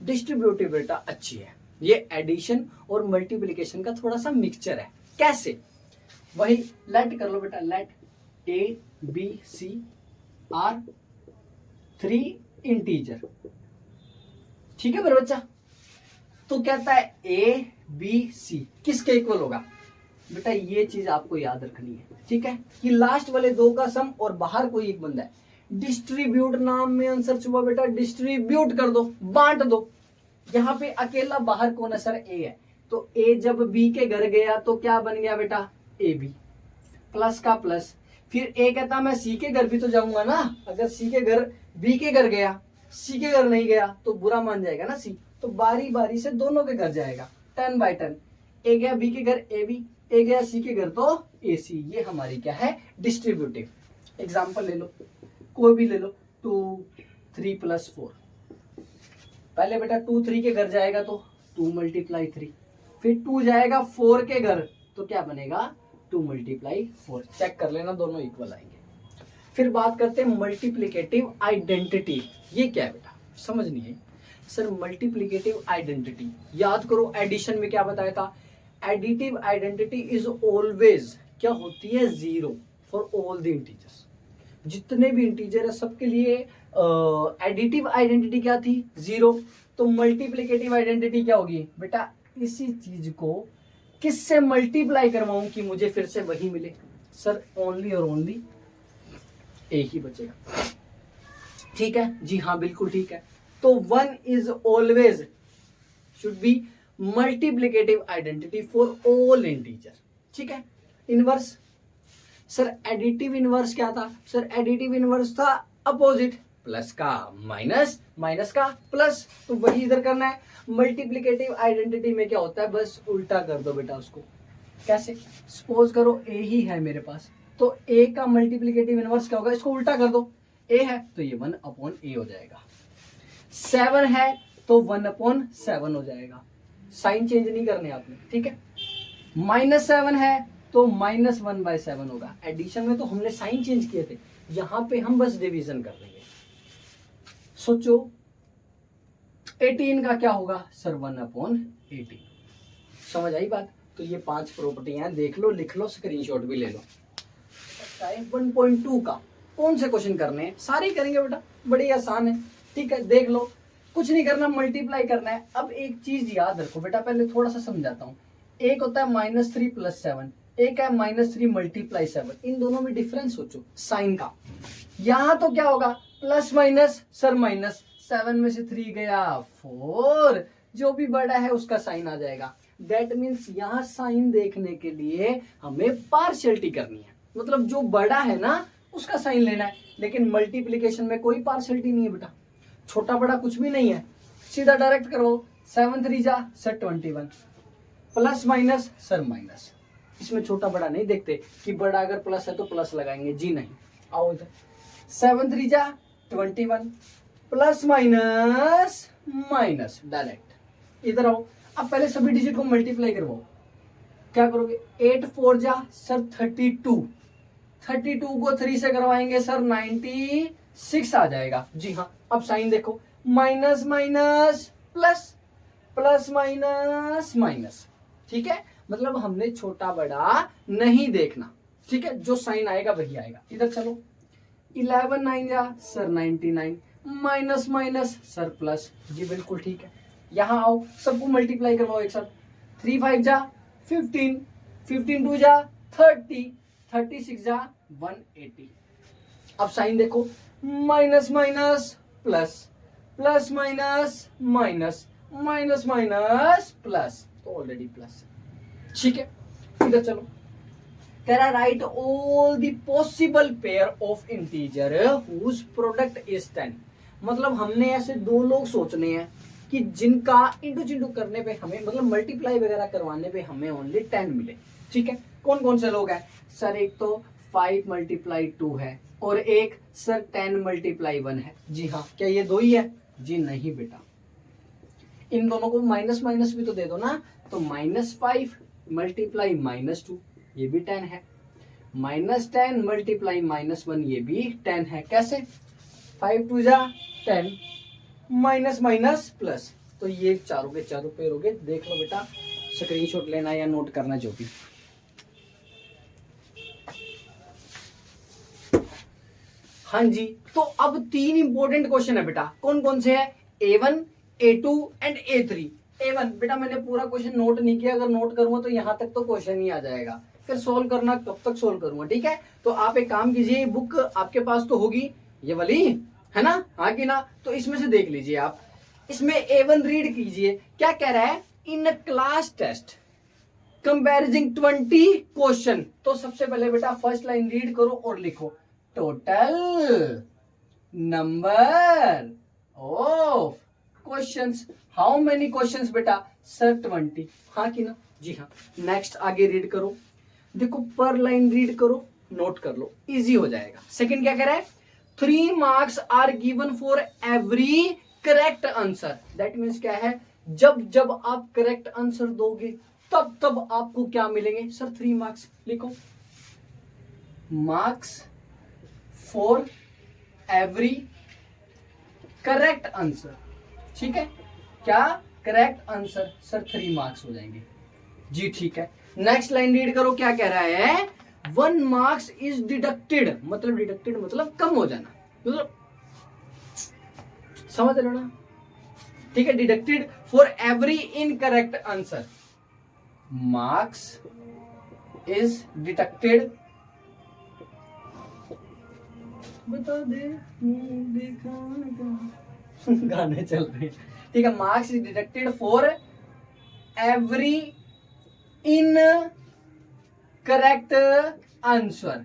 डिस्ट्रीब्यूटिव बेटा अच्छी है, ये एडिशन और मल्टीप्लिकेशन का थोड़ा सा मिक्सचर है। कैसे, वही लेट कर लो बेटा, लेट ABC आर 3 इंटीजर। ठीक है मेरे बच्चा। तो कहता है ABC किसके इक्वल होगा बेटा, ये चीज आपको याद रखनी है। ठीक है कि लास्ट वाले दो का सम और बाहर कोई एक बंदा है। डिस्ट्रीब्यूट नाम में आंसर छुपा बेटा, डिस्ट्रीब्यूट कर दो, बांट दो। यहाँ पे अकेला बाहर कौन है सर, ए है। तो ए जब बी के घर गया तो क्या बन गया बेटा, AB प्लस का प्लस। फिर ए कहता मैं सी के घर भी तो जाऊंगा ना, अगर सी के घर बी के घर गया, सी के घर नहीं गया तो बुरा मान जाएगा ना सी, तो बारी बारी से दोनों के घर जाएगा। 10/10, ए गया बी के घर AB, ए गया सी के घर तो AC। ये हमारी क्या है, डिस्ट्रीब्यूटिव। एग्जाम्पल ले लो, कोई भी ले लो, 2 3 + 4। पहले बेटा 2 3 के घर जाएगा तो 2 × 3, फिर 2 जाएगा 4 के घर तो क्या बनेगा, 2 × 4। चेक कर लेना, दोनों इक्वल आएंगे। फिर बात करते हैं मल्टीप्लिकेटिव आइडेंटिटी। ये क्या है बेटा, समझ नहीं है सर। मल्टीप्लिकेटिव आइडेंटिटी याद करो, एडिशन में क्या बताया था, एडिटिव आइडेंटिटी इज ऑलवेज क्या होती है, 0 फॉर ऑल द इंटीजर्स। जितने भी इंटीजर है सबके लिए एडिटिव आइडेंटिटी क्या थी, 0। तो मल्टीप्लिकेटिव आइडेंटिटी क्या होगी बेटा, इसी चीज को किससे मल्टीप्लाई करवाऊं कि मुझे फिर से वही मिले, सर ओनली और ओनली ए ही बचेगा। ठीक है जी हाँ बिल्कुल ठीक है। तो 1 is always should be multiplicative identity for all integer. ठीक है। इनवर्स, सर एडिटिव इनवर्स क्या था, सर एडिटिव इनवर्स था अपोजिट, प्लस का माइनस, माइनस का प्लस। तो वही इधर करना है। मल्टीप्लिकेटिव आइडेंटिटी में क्या होता है, बस उल्टा कर दो बेटा उसको। कैसे, सपोज करो ए ही है मेरे पास, तो ए का मल्टीप्लिकेटिव इनवर्स क्या होगा, इसको उल्टा कर दो। ए है तो ये 1/a हो जाएगा। 7 है तो 1/7 हो जाएगा। साइन चेंज नहीं करने आपने, ठीक है। -7 है तो -1/7 होगा। एडिशन में तो हमने साइन चेंज किए थे, यहां पे हम बस डिवीजन कर देंगे। सोचो 18 का क्या होगा सर, 1/18। समझ आई बात। तो ये 5 प्रॉपर्टियां देख लो, लिख लो, स्क्रीनशॉट भी ले लो। 1.2 का कौन से क्वेश्चन करने हैं, सारे ही करेंगे बेटा, बड़ी आसान है। ठीक है देख लो, कुछ नहीं करना, मल्टीप्लाई करना है। अब एक चीज याद रखो बेटा, पहले थोड़ा सा समझाता हूँ। एक होता है -3 + 7, एक है -3 × 7। इन दोनों में डिफरेंस सोचो साइन का। यहां तो क्या होगा, प्लस माइनस, सर माइनस, 7 में से 3 गया 4, जो भी बड़ा है उसका साइन आ जाएगा। दैट मीन्स यहाँ साइन देखने के लिए हमें पार्शियलिटी करनी है, मतलब जो बड़ा है ना उसका साइन लेना है। लेकिन मल्टीप्लिकेशन में कोई पार्शियलिटी नहीं है बेटा, छोटा बड़ा कुछ भी नहीं है, सीधा डायरेक्ट करो। 7 3 जा sir 21, plus minus sir minus. इसमें छोटा बड़ा नहीं देखते कि बड़ा अगर प्लस है तो प्लस लगाएंगे, जी नहीं। आओ इधर, 7 3 जा 21, प्लस माइनस माइनस, डायरेक्ट इधर आओ। अब पहले सभी डिजिट को मल्टीप्लाई करवाओ। क्या करोगे, 8 4 जा सर 32, 32 को 3 से करवाएंगे सर 96 आ जाएगा। जी हाँ। अब साइन देखो, minus minus plus, plus minus minus. ठीक है, मतलब हमने छोटा बड़ा नहीं देखना। ठीक है, जो साइन आएगा वही आएगा। इधर चलो, 11 9 जा sir 99, minus minus sir plus. जी बिल्कुल ठीक है। यहाँ आओ, सबको मल्टीप्लाई करवाओ एक साथ। 3 5 जा 15, 15 2 जा 30, 36 जा 180। अब साइन देखो, minus minus plus, plus minus minus, minus minus plus, तो ऑलरेडी प्लस। ठीक है, इधर चलो। कह रहा write all the possible pair of integer whose product is 10। मतलब हमने ऐसे दो लोग सोचने हैं कि जिनका इंटू चिंटू करने पे हमें, मतलब मल्टीप्लाई वगैरह करवाने पे हमें ओनली 10 मिले। ठीक है, कौन कौन से लोग हैं सर, एक तो 5 × 2 है और एक सर 10 × 1 है। जी हाँ, क्या ये दो ही है, जी नहीं बेटा, इन दोनों को माइनस माइनस भी तो दे दो ना। तो -5 × -2 ये भी 10 है, -10 × -1 ये भी 10 है। कैसे, 5 2 जा 10, माइनस माइनस प्लस, तो ये चारों के चारों पेयर हो गए। देख लो बेटा, स्क्रीनशॉट लेना या नोट करना जो भी। हाँ जी, तो अब 3 इंपॉर्टेंट क्वेश्चन है बेटा, कौन कौन से है? A1, A2 and A3। A1 बेटा मैंने पूरा क्वेश्चन नोट नहीं किया, अगर नोट करूंगा तो यहां तक तो क्वेश्चन ही आ जाएगा, फिर सोल्व करना कब तक सोल्व करूंगा, ठीक है? तो आप एक काम कीजिए, बुक आपके पास तो होगी ये वाली, है ना? हाँ कि ना? तो इसमें से देख लीजिए आप, इसमें A1 रीड कीजिए, क्या कह रहा है? In class test comprising 20 question. तो सबसे पहले बेटा फर्स्ट लाइन रीड करो और लिखो, total number of questions. How many questions बेटा? सर 20। हाँ कि ना? जी हाँ। नेक्स्ट आगे रीड करो, देखो पर लाइन रीड करो, नोट कर लो, इजी हो जाएगा। सेकंड क्या कह रहा है? 3 marks are given for every correct answer. That means क्या है? जब जब आप करेक्ट आंसर दोगे तब तब आपको क्या मिलेंगे? Sir 3 marks. लिखो, marks for every correct answer. ठीक है, क्या? Correct answer. सर 3 मार्क्स हो जाएंगे। जी ठीक है। नेक्स्ट लाइन रीड करो, क्या कह रहा है? 1 मार्क्स इज डिडक्टेड। मतलब डिडक्टेड मतलब कम हो जाना, मतलब समझ रहे हो ना? ठीक है, deducted for every incorrect answer. Marks is deducted, बता दे देखा गाने चल रहे। ठीक है, marks is deducted for every incorrect answer.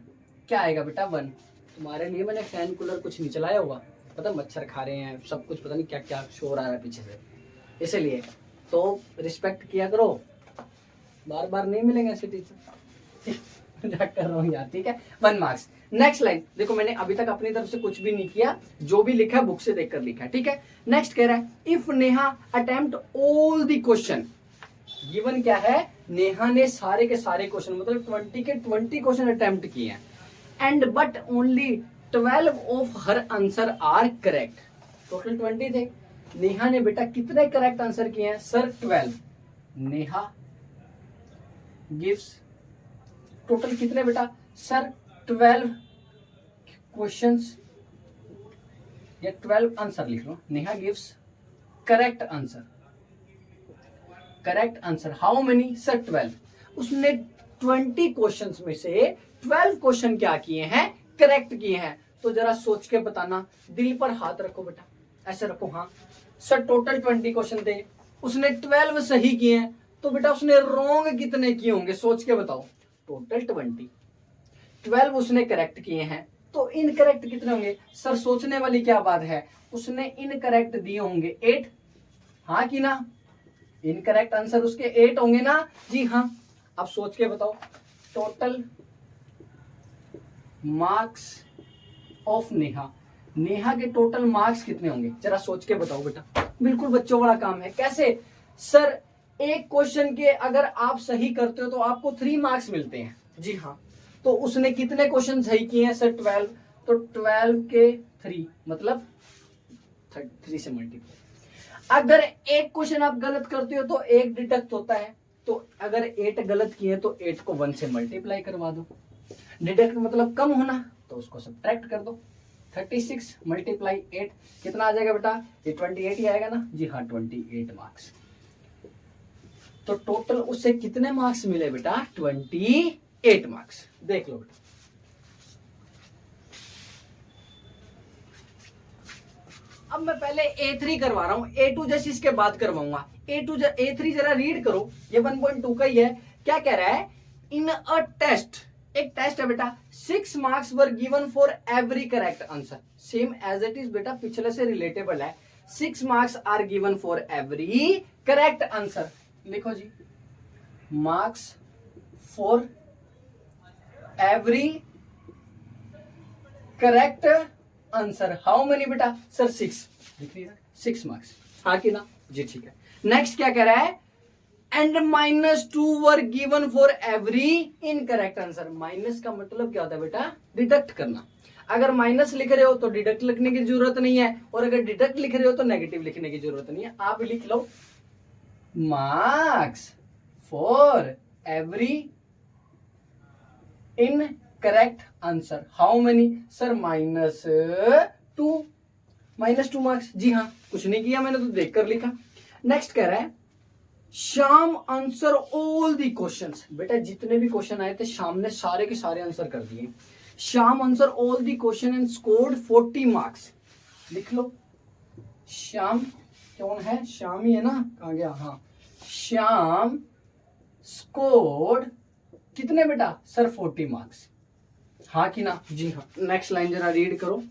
क्या आएगा बेटा? 1। तुम्हारे लिए मैंने फैन कूलर कुछ नहीं चलाया होगा, पता मच्छर खा रहे हैं सब कुछ, पता नहीं क्या क्या शोर आ रहा है पीछे से, इसलिए तो रिस्पेक्ट किया करो, बार बार नहीं मिलेंगे ऐसे टीचर। मजाक कर रहा हूँ यार, ठीक है। 1 मार्क्स। नेक्स्ट लाइन देखो, मैंने अभी तक अपनी तरफ से कुछ भी नहीं किया, जो भी लिखा है बुक से देखकर लिखा है, ठीक है। नेक्स्ट कह रहा है, if Neha attempt all the question. Given क्या है? नेहा ने सारे के सारे क्वेश्चन, मतलब 20 के 20 क्वेश्चन अटेम्प्ट किए हैं, and but only 12 of her answer are correct. Total 20 थे, नेहा ने बेटा कितने करेक्ट आंसर किए हैं? सर 12। नेहा गिव्स टोटल कितने बेटा? सर 12 क्वेश्चंस या 12 आंसर लिख लो। Neha gives correct answer. Correct answer how many? Sir 12। उसने 20 क्वेश्चंस में से 12 क्वेश्चन क्या किए हैं? करेक्ट किए हैं। तो जरा सोच के बताना, दिल पर हाथ रखो बेटा, ऐसे रखो। हाँ सर, टोटल 20 क्वेश्चन थे, उसने 12 सही किए हैं, तो बेटा उसने रॉन्ग कितने किए होंगे? सोच के बताओ। टोटल 20, 12 उसने करेक्ट किए हैं, तो इनकरेक्ट कितने होंगे? सर सोचने वाली क्या बात है, उसने इनकरेक्ट दिए होंगे 8। हाँ कि ना? इनकरेक्ट आंसर उसके 8 होंगे ना? जी हाँ। अब सोच के बताओ, total marks of Neha, Neha के टोटल मार्क्स कितने होंगे? जरा सोच के बताओ बेटा, बिल्कुल बच्चों वाला काम है। कैसे? सर एक क्वेश्चन के अगर आप सही करते हो तो आपको 3 मार्क्स मिलते हैं। जी हाँ, तो उसने कितने क्वेश्चन सही किए हैं? सर 12। तो 12 के 3 मतलब 3 से मल्टीप्लाई। अगर एक क्वेश्चन आप गलत करते हो तो 1 डिडक्ट होता है, तो अगर 8 गलत किए तो 8 को 1 से मल्टीप्लाई करवा दो। डिडक्ट मतलब कम होना, तो उसको सब्ट्रैक्ट कर दो। 36 मल्टीप्लाई 8 कितना आ जाएगा बेटा? ये 28 ही आएगा ना? जी हाँ, 28 मार्क्स। तो टोटल उससे कितने मार्क्स मिले बेटा? 28 मार्क्स। देख लो बेटा, अब मैं पहले A3 करवा रहा हूं, A2 जैसे इसके बाद करवाऊंगा। A3 जरा रीड करो, ये 1.2 का ही है। क्या कह रहा है? इन अ टेस्ट, एक टेस्ट है बेटा, 6 marks were given for every correct answer. Same as it is बेटा, पिछले से रिलेटेबल है। 6 marks are given for every correct answer. लिखो जी, marks for every correct answer how many बेटा? सर 6। लिख लीजिए 6 मार्क्स। हाँ कि ना? जी ठीक है। नेक्स्ट क्या कह रहा है? And -2 were given for every incorrect answer. Minus का मतलब क्या होता है बेटा? डिडक्ट करना। अगर माइनस लिख रहे हो तो डिडक्ट लिखने की जरूरत नहीं है, और अगर डिडक्ट लिख रहे हो तो नेगेटिव लिखने की जरूरत नहीं है। आप लिख लो, marks for every incorrect answer. How many sir -2, -2 marks. जी हाँ, कुछ नहीं किया मैंने तो देख कर लिखा। नेक्स्ट कह रहा है Shyam answer all the questions. बेटा जितने भी क्वेश्चन आए थे श्याम ने सारे के सारे आंसर कर दिए। Shyam answer all the question and scored 40 marks. लिख लो श्याम कौन है, श्याम ही है ना, कहाँ गया, हाँ श्याम स्कोर्ड कितने बेटा सर 40 मार्क्स, हाँ कि ना, जी हाँ। नेक्स्ट लाइन जरा रीड करो।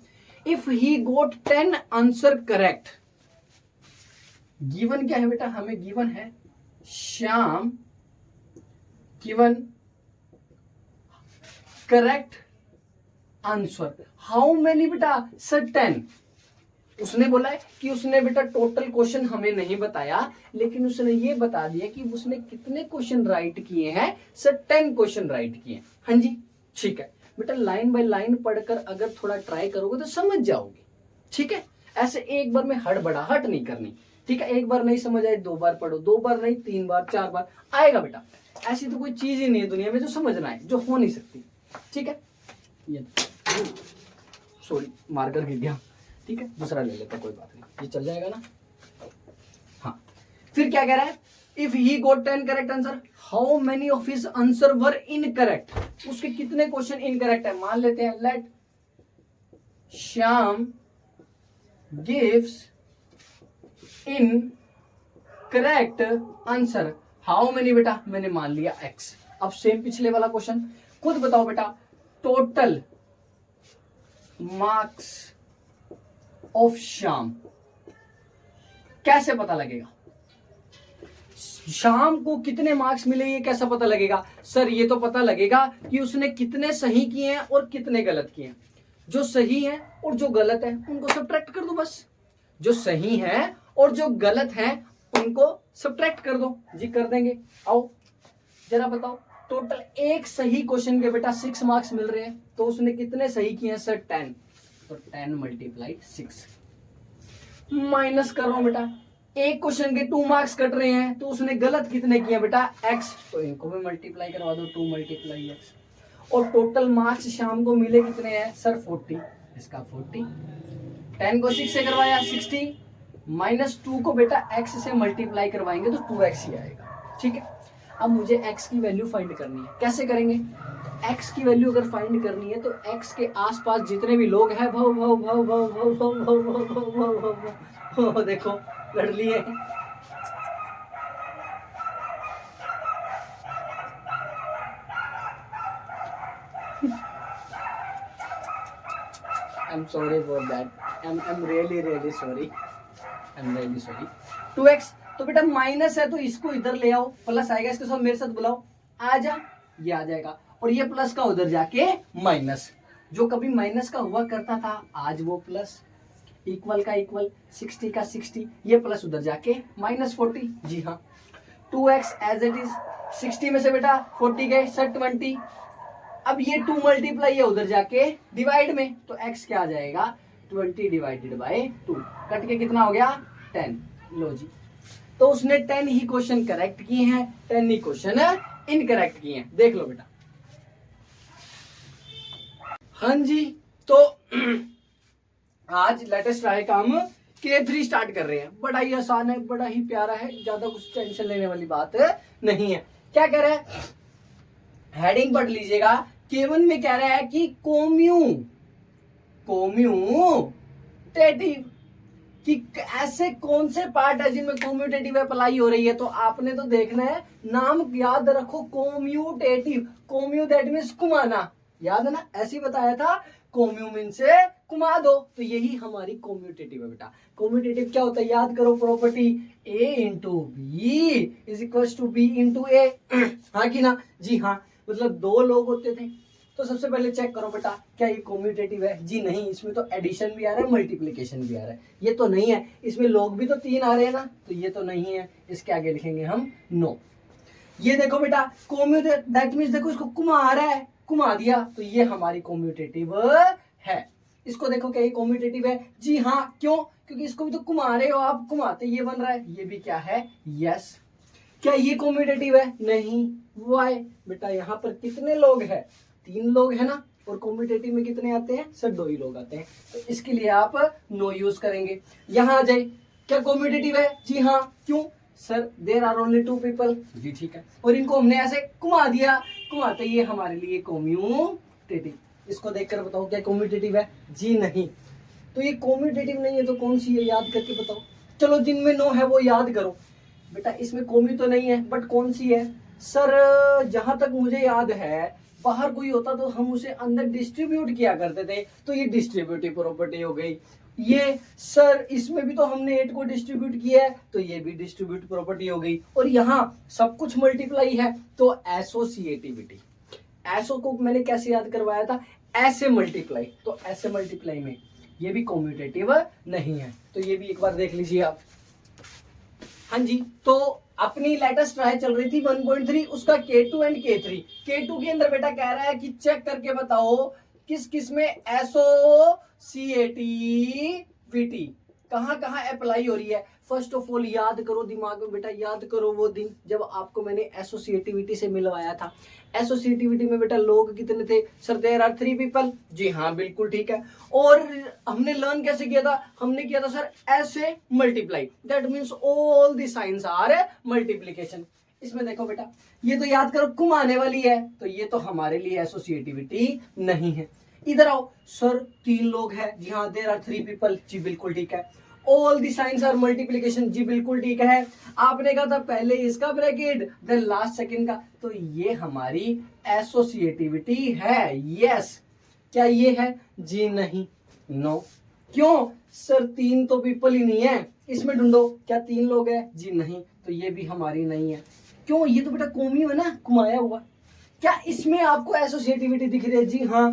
If he got 10 answer correct, given क्या है बेटा, हमें गिवन है Shyam given correct answer how many बेटा सर 10। उसने बोला है कि उसने बेटा टोटल क्वेश्चन हमें नहीं बताया, लेकिन उसने ये बता दिया कि उसने कितने क्वेश्चन राइट किए हैं सर 10 क्वेश्चन राइट किए। हाँ जी ठीक है बेटा, लाइन बाय लाइन पढ़कर अगर थोड़ा ट्राई करोगे तो समझ जाओगे। ठीक है, ऐसे एक बार में हड़बड़ाहट नहीं करनी। ठीक है, एक बार नहीं समझ आए 2 बार पढ़ो, 2 बार नहीं 3 बार 4 बार आएगा बेटा। ऐसी तो कोई चीज ही नहीं है दुनिया में जो समझना है, जो हो नहीं सकती। ठीक है, ये सॉरी मार्कर गिर गया। ठीक है, दूसरा ले लेते, कोई बात नहीं, ये चल जाएगा ना। हाँ, फिर क्या कह रहा है, if he got 10 correct answer how many of his answer were incorrect. उसके कितने क्वेश्चन इनकरेक्ट है, मान लेते हैं let Shyam gives incorrect answer how many बेटा, मैंने मान लिया x। अब सेम पिछले वाला क्वेश्चन, खुद बताओ बेटा टोटल मार्क्स ऑफ श्याम कैसे पता लगेगा, श्याम को कितने मार्क्स मिले ये कैसा पता लगेगा सर, ये तो पता लगेगा कि उसने कितने सही किए हैं और कितने गलत किए हैं। जो सही है और जो गलत है उनको सब्ट्रैक्ट कर दो बस, जो सही है और जो गलत है उनको सब्ट्रैक्ट कर दो। जी कर देंगे, आओ जरा बताओ। टोटल एक सही क्वेश्चन के बेटा 6 मार्क्स मिल रहे हैं, तो उसने कितने सही किए हैं सर 10, तो 10 × 6 माइनस कर रहा हूं बेटा। एक क्वेश्चन के 2 मार्क्स कट रहे हैं, तो उसने गलत कितने किए बेटा x, तो इनको भी मल्टीप्लाई करवा दो 2 × x। और टोटल मार्क्स शाम को मिले कितने हैं सर 40, इसका 40, 10 को 6 से करवाया 60, -2 को बेटा x से मल्टीप्लाई करवाएंगे तो 2x ही आएगा। ठीक है, अब मुझे x की वैल्यू फाइंड करनी है। कैसे करेंगे, x की वैल्यू अगर फाइंड करनी है तो x के आसपास जितने भी लोग हैं भव भव भव भव भव भव भव भव भव भव भव, देखो लड़ लिए। I'm sorry for that. I'm really sorry. I'm really sorry. 2x तो बेटा माइनस है तो इसको इधर ले आओ, प्लस आएगा, इसके साथ मेरे साथ बुलाओ, आ जा, ये आ जाएगा, और ये प्लस का उधर जाके माइनस। जो कभी माइनस का हुआ करता था आज वो प्लस, इक्वल का इक्वल, 60 का 60, ये प्लस उधर जाके -40। जी हाँ, 2x एज इट इज, 60 में से बेटा 40 गए सर 20। अब ये 2 मल्टीप्लाई है उधर जाके डिवाइड में, तो x क्या आ जाएगा 20 / 2, कट के कितना हो गया 10। लो जी, तो उसने 10 ही क्वेश्चन करेक्ट किए हैं, 10 ही क्वेश्चन इनकरेक्ट किए हैं। देख लो बेटा। हाँ जी, तो आज लेटेस्ट ट्राई का हम K3 स्टार्ट कर रहे हैं। बड़ा ही आसान है, बड़ा ही प्यारा है, ज्यादा कुछ टेंशन लेने वाली बात नहीं है। क्या कह रहा है, हेडिंग पढ़ लीजिएगा। K1 में कह रहा है कि कोम्यूटेटिव, कि ऐसे कौन से पार्ट है जिनमें कोम्यूटेटिव अप्लाई हो रही है। तो आपने तो देखना है, नाम याद रखो कोम्यूटेटिव, कोम्यू दैट मींस घुमाना, याद है ना, ऐसे ही बताया था, कोम्यू मीन से घुमा दो, तो यही हमारी कोम्यूटेटिव है बेटा। कोम्यूटेटिव क्या होता है, याद करो property, A × B = B × A, हाँ कि ना, जी हाँ। मतलब 2 लोग होते थे, तो सबसे पहले चेक करो बेटा क्या ये कोम्यूटेटिव है। जी नहीं, इसमें तो एडिशन भी आ रहा है, मल्टीप्लिकेशन भी आ रहा है, ये तो नहीं है। इसमें लोग भी तो 3 आ रहे हैं ना, तो ये तो नहीं है, इसके आगे लिखेंगे हम नो। ये देखो बेटा कोम्यूटेटिव दैट मींस, देखो इसको घुमा रहा है, घुमा दिया, तो ये हमारी कोम्यूटेटिव है। इसको देखो क्या ये कोम्यूटेटिव है, जी हाँ, क्यों, क्योंकि इसको भी तो घुमा रहे हो आप, घुमाते ये बन रहा है, ये भी क्या है, यस। क्या ये कोम्यूटेटिव है, नहीं, वाई बेटा, यहाँ पर कितने लोग हैं, 3 लोग है ना, और कॉम्पिटेटिव में कितने आते हैं सर 2 ही लोग आते हैं, तो इसके लिए आप नो यूज करेंगे। यहाँ आ जाए, क्या कॉम्पिटेटिव है? जी हाँ। क्यों sir? There are only 2 people. जी ठीक है, और इनको हमने ऐसे घुमा दिया, घुमाते ये हमारे लिए कॉम्यूटेटिव। इसको देखकर बताओ क्या कॉम्पिटेटिव है? जी नहीं। तो ये कॉम्पिटेटिव नहीं है तो कौन सी है, याद करके बताओ। चलो जिनमें नो है वो याद करो बेटा। इसमें कॉम्यू तो नहीं है, बट कौन सी है सर? जहां तक मुझे याद है, बाहर कोई होता तो हम उसे अंदर डिस्ट्रीब्यूट किया करते थे, तो ये डिस्ट्रीब्यूटिव प्रॉपर्टी हो गई। ये सर इसमें भी तो हमने 8 को डिस्ट्रीब्यूट किया है, तो ये भी डिस्ट्रीब्यूट प्रॉपर्टी हो गई। और यहाँ सब कुछ मल्टीप्लाई है, तो एसोसिएटिविटी। एसो को मैंने कैसे याद करवाया था? ऐसे मल्टीप्लाई, तो ऐसे मल्टीप्लाई में ये भी कॉम्यूटेटिव नहीं है, तो ये भी एक बार देख लीजिए आप। हाँ जी, तो अपनी लेटेस्ट ट्राई चल रही थी 1.3, उसका K2 एंड K3। K2 के अंदर बेटा कह रहा है कि चेक करके बताओ किस किस में एसोसिएटिविटी कहाँ कहाँ अप्लाई हो रही है। फर्स्ट ऑफ ऑल याद करो दिमाग में बेटा, याद करो वो दिन जब आपको मैंने एसोसिएटिविटी से मिलवाया था। एसोसिएटिविटी में बेटा लोग कितने थे सर? There are 3 people. जी हाँ बिल्कुल ठीक है। और हमने लर्न कैसे किया था? हमने किया था सर ऐसे multiply, that means all the signs are multiplication. इसमें देखो बेटा, ये तो याद करो घुमाने वाली है, तो ये तो हमारे लिए एसोसिएटिविटी नहीं है। इधर आओ सर 3 लोग हैं। जी हाँ, देयर आर 3 पीपल। जी बिल्कुल ठीक है। All the signs are multiplication. जी बिल्कुल ठीक है। आपने कहा था पहले इसका ब्रैकेट देन लास्ट सेकंड का, तो ये हमारी एसोसिएटिविटी है। यस। क्या ये है? जी नहीं। नो। क्यों सर? 3 तो पीपल ही नहीं है, इसमें ढूंढो क्या 3 लोग हैं? जी नहीं, तो ये भी हमारी नहीं है। क्यों? ये तो बेटा कॉम्यू है ना, घुमाया हुआ। क्या इसमें आपको एसोसिएटिविटी दिख रही है? जी हाँ,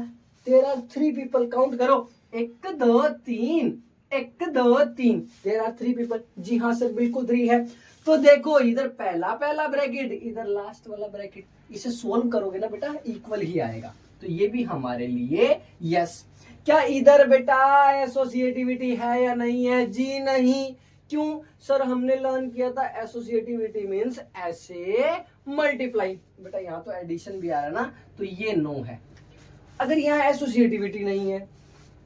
देयर आर 3 पीपल। काउंट करो, 1 2 3, 1 2 3, देयर आर 3 पीपल। जी हाँ सर बिल्कुल 3 है। तो देखो इधर पहला ब्रैकेट, इधर लास्ट वाला ब्रैकेट, इसे सोल्व करोगे ना बेटा इक्वल ही आएगा, तो ये भी हमारे लिए यस। क्या इधर बेटा एसोसिएटिविटी है या नहीं है? जी नहीं। क्यों सर? हमने लर्न किया था एसोसिएटिविटी मीन्स ऐसे मल्टीप्लाई। बेटा यहाँ तो एडिशन भी आ रहा है ना, तो ये नो है। अगर यहाँ एसोसिएटिविटी नहीं है,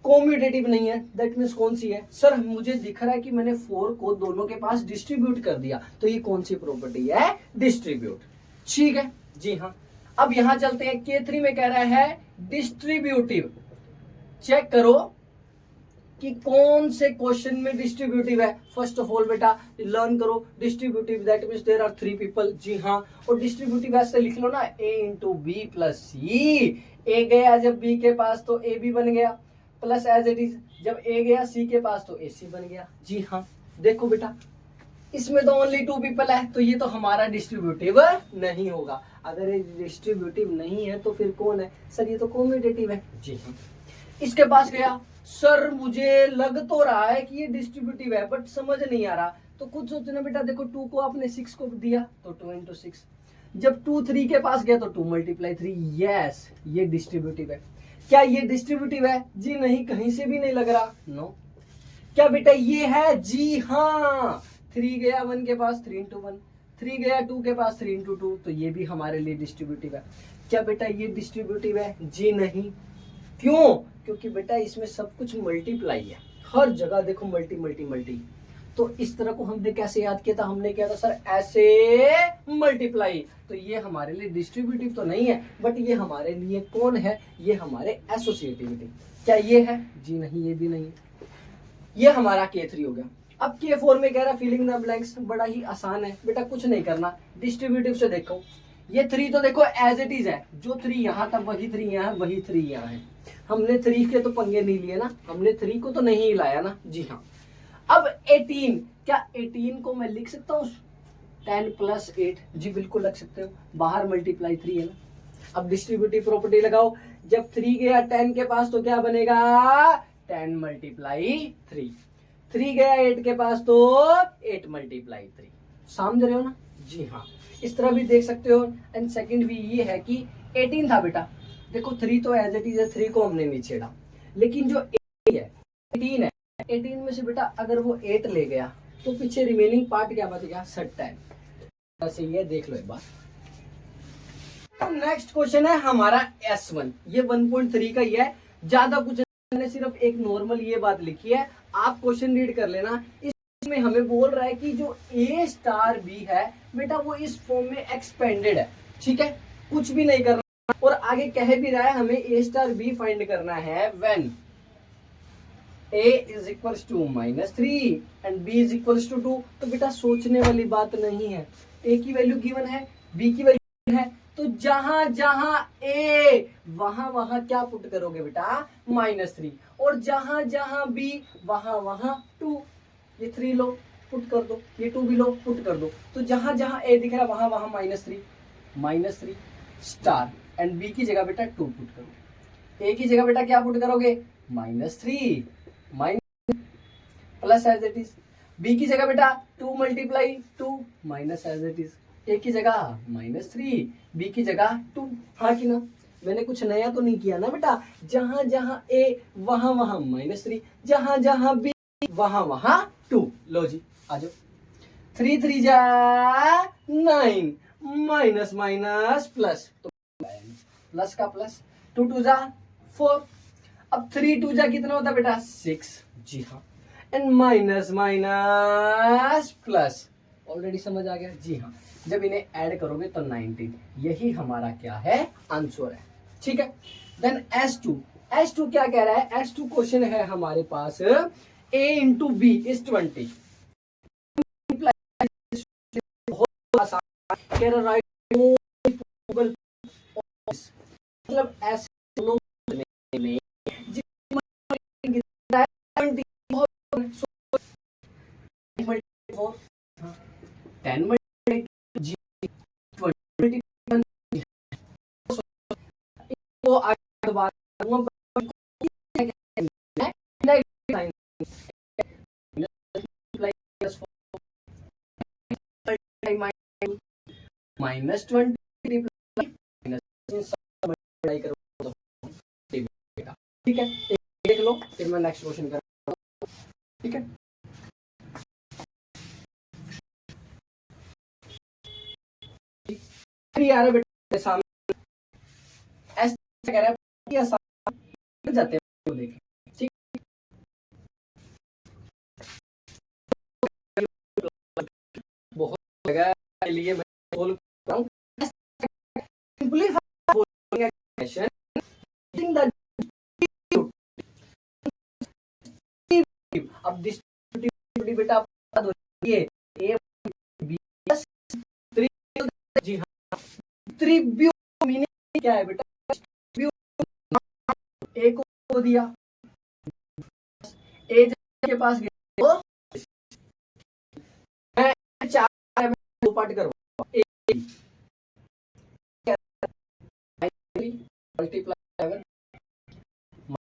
कॉम्यूटेटिव नहीं है, दैट मीन्स कौन सी है सर? मुझे दिख रहा है कि मैंने 4 को दोनों के पास डिस्ट्रीब्यूट कर दिया, तो ये कौन सी प्रॉपर्टी है? डिस्ट्रीब्यूट। ठीक है जी हाँ। अब यहां चलते हैं, K3 में कह रहा है डिस्ट्रीब्यूटिव। चेक करो कि कौन से क्वेश्चन में डिस्ट्रीब्यूटिव है। फर्स्ट ऑफ ऑल बेटा लर्न करो distributive, that means there are 3 people. जी हाँ, और डिस्ट्रीब्यूटिव ऐसे लिख लो ना, A into b plus c. ए गया जब B के पास तो ए बी बन गया, प्लस एज इट इज जब A गया C के पास तो ए सी बन गया। जी हाँ, देखो बेटा इसमें तो ओनली 2 पीपल है, तो ये तो हमारा डिस्ट्रीब्यूटिव नहीं होगा। अगर ये डिस्ट्रीब्यूटिव नहीं है तो फिर कौन है सर? ये तो कॉम्यूटेटिव है। जी हाँ। इसके पास गया, सर मुझे लग तो रहा है कि ये डिस्ट्रीब्यूटिव है बट समझ नहीं आ रहा, तो खुद सोचना बेटा। देखो 2 को आपने 6 को दिया तो 2 इंटू 6, जब 2 3 के पास गया तो 2 मल्टीप्लाई 3। यस, ये डिस्ट्रीब्यूटिव है। क्या ये डिस्ट्रीब्यूटिव है? जी नहीं, कहीं से भी नहीं लग रहा। नो। क्या बेटा ये है? जी हाँ। 3 गया 1 के पास 3 इंटू 1, 3 गया 2 के पास 3 इंटू 2, तो ये भी हमारे लिए डिस्ट्रीब्यूटिव है। क्या बेटा ये डिस्ट्रीब्यूटिव है? जी नहीं। क्यों? क्योंकि बेटा इसमें सब कुछ मल्टीप्लाई है, हर जगह देखो मल्टी मल्टी मल्टी। तो इस तरह को हमने कैसे याद किया था? हमने किया था सर ऐसे मल्टीप्लाई, तो ये हमारे लिए डिस्ट्रीब्यूटिव तो नहीं है, बट ये हमारे लिए कौन है? ये हमारे एसोसिएटिविटी। क्या ये है? जी नहीं, ये भी नहीं है। ये हमारा K3 हो गया। अब K4 में कह रहा फिलिंग द ब्लैंक्स। बड़ा ही आसान है बेटा, कुछ नहीं करना, डिस्ट्रीब्यूटिव से देखो। ये 3 तो देखो एज इट इज है, जो 3 यहाँ था वही 3 यहाँ, वही 3 यहाँ है। हमने 3 के तो पंगे नहीं लिए ना, हमने 3 को तो नहीं हिलाया ना। जी हाँ। अब 18, क्या 18 को मैं लिख सकता हूँ 10 प्लस 8? जी बिल्कुल लग सकते हो, बाहर मल्टीप्लाई 3 है ना। अब डिस्ट्रीब्यूटिव प्रॉपर्टी लगाओ, जब 3 गया 10 के पास तो क्या बनेगा? 10 मल्टीप्लाई 3। 3 गया 8 के पास तो 8 मल्टीप्लाई 3। समझ रहे हो ना? जी हाँ, इस तरह भी देख सकते हो। एंड सेकंड भी ये है कि 18 था बेटा, देखो 3 तो एज इट इज है, 3 को हमने नहीं छेड़ा, लेकिन जो 18 है 18 में से बेटा अगर वो 8 ले गया तो पीछे रिमेनिंग पार्ट क्या बच गया? सर 10। ऐसे ये देख लो एक बार, तो नेक्स्ट क्वेश्चन है हमारा S1, ये 1.3 का ही है, ज्यादा कुछ मैंने सिर्फ एक नॉर्मल ये बात लिखी है, आप क्वेश्चन रीड कर लेना। इसमें हमें बोल रहा है कि जो A स्टार B है बेटा वो इस फॉर्म में एक्सपेंडेड है, ठीक है, कुछ भी नहीं करना। और आगे कह भी रहा है हमें A स्टार B फाइंड करना है when A is equals to -3 and B is equals to 2। तो बेटा सोचने वाली बात नहीं है, A की वैल्यू गिवन है, B की वैल्यू है, तो जहां जहां A वहां वहां क्या पुट करोगे बेटा -3, और जहां जहां B वहां वहां 2। ये 3 लो पुट कर दो, ये 2 भी लो पुट कर दो, तो जहां जहां A दिख रहा है वहां वहां -3 स्टार एंड B की जगह बेटा 2 पुट करो। A की जगह बेटा क्या पुट करोगे -3 plus as it is, b की जगह बेटा 2 multiply 2 minus as it is, a की जगह -3 बी की जगह 2। हाँ कि ना, मैंने कुछ नया तो नहीं किया ना बेटा, जहां जहां ए वहां वहां -3, जहां जहां बी वहां वहां 2। लो जी आ जाओ, 3 3 जा 9 माइनस माइनस प्लस, तो प्लस का प्लस, 2 2 जा 4, अब 3 2 जा कितना होता है बेटा 6, जी हाँ, and minus minus plus, already समझ आ गया जी हाँ, जब इन्हें ऐड करोगे तो 19, यही हमारा क्या है आंसर है, ठीक है। देन S2 क्या कह रहा है, S2 क्वेश्चन है हमारे पास A इंटू बी इज 20, बहुत आसान, कह रहा राइट गूगल, मतलब ऐसे में टेन जी 20 को आगे बात करूंगा -20 ठीक है, देख लो फिर मैं नेक्स्ट क्वेश्चन कर, ठीक है। फिर यार बेटे सामने ऐसे कह रहा है कि आसान जाते हैं, देखें ठीक, बहुत जगह के लिए मैं बोल रहा हूं, सिंपलीफाई बोलेंगे क्वेश्चन, थिंक दैट अब डिस्ट्रीब्यूटिव बेटा बता दो, ये ए बी प्लस 3, जी हां, ट्रिब्यूट मीनिंग क्या है बेटा, ए को दिया, ए के पास गया तो मैं 4 में 2 पार्ट करूंगा, a multiply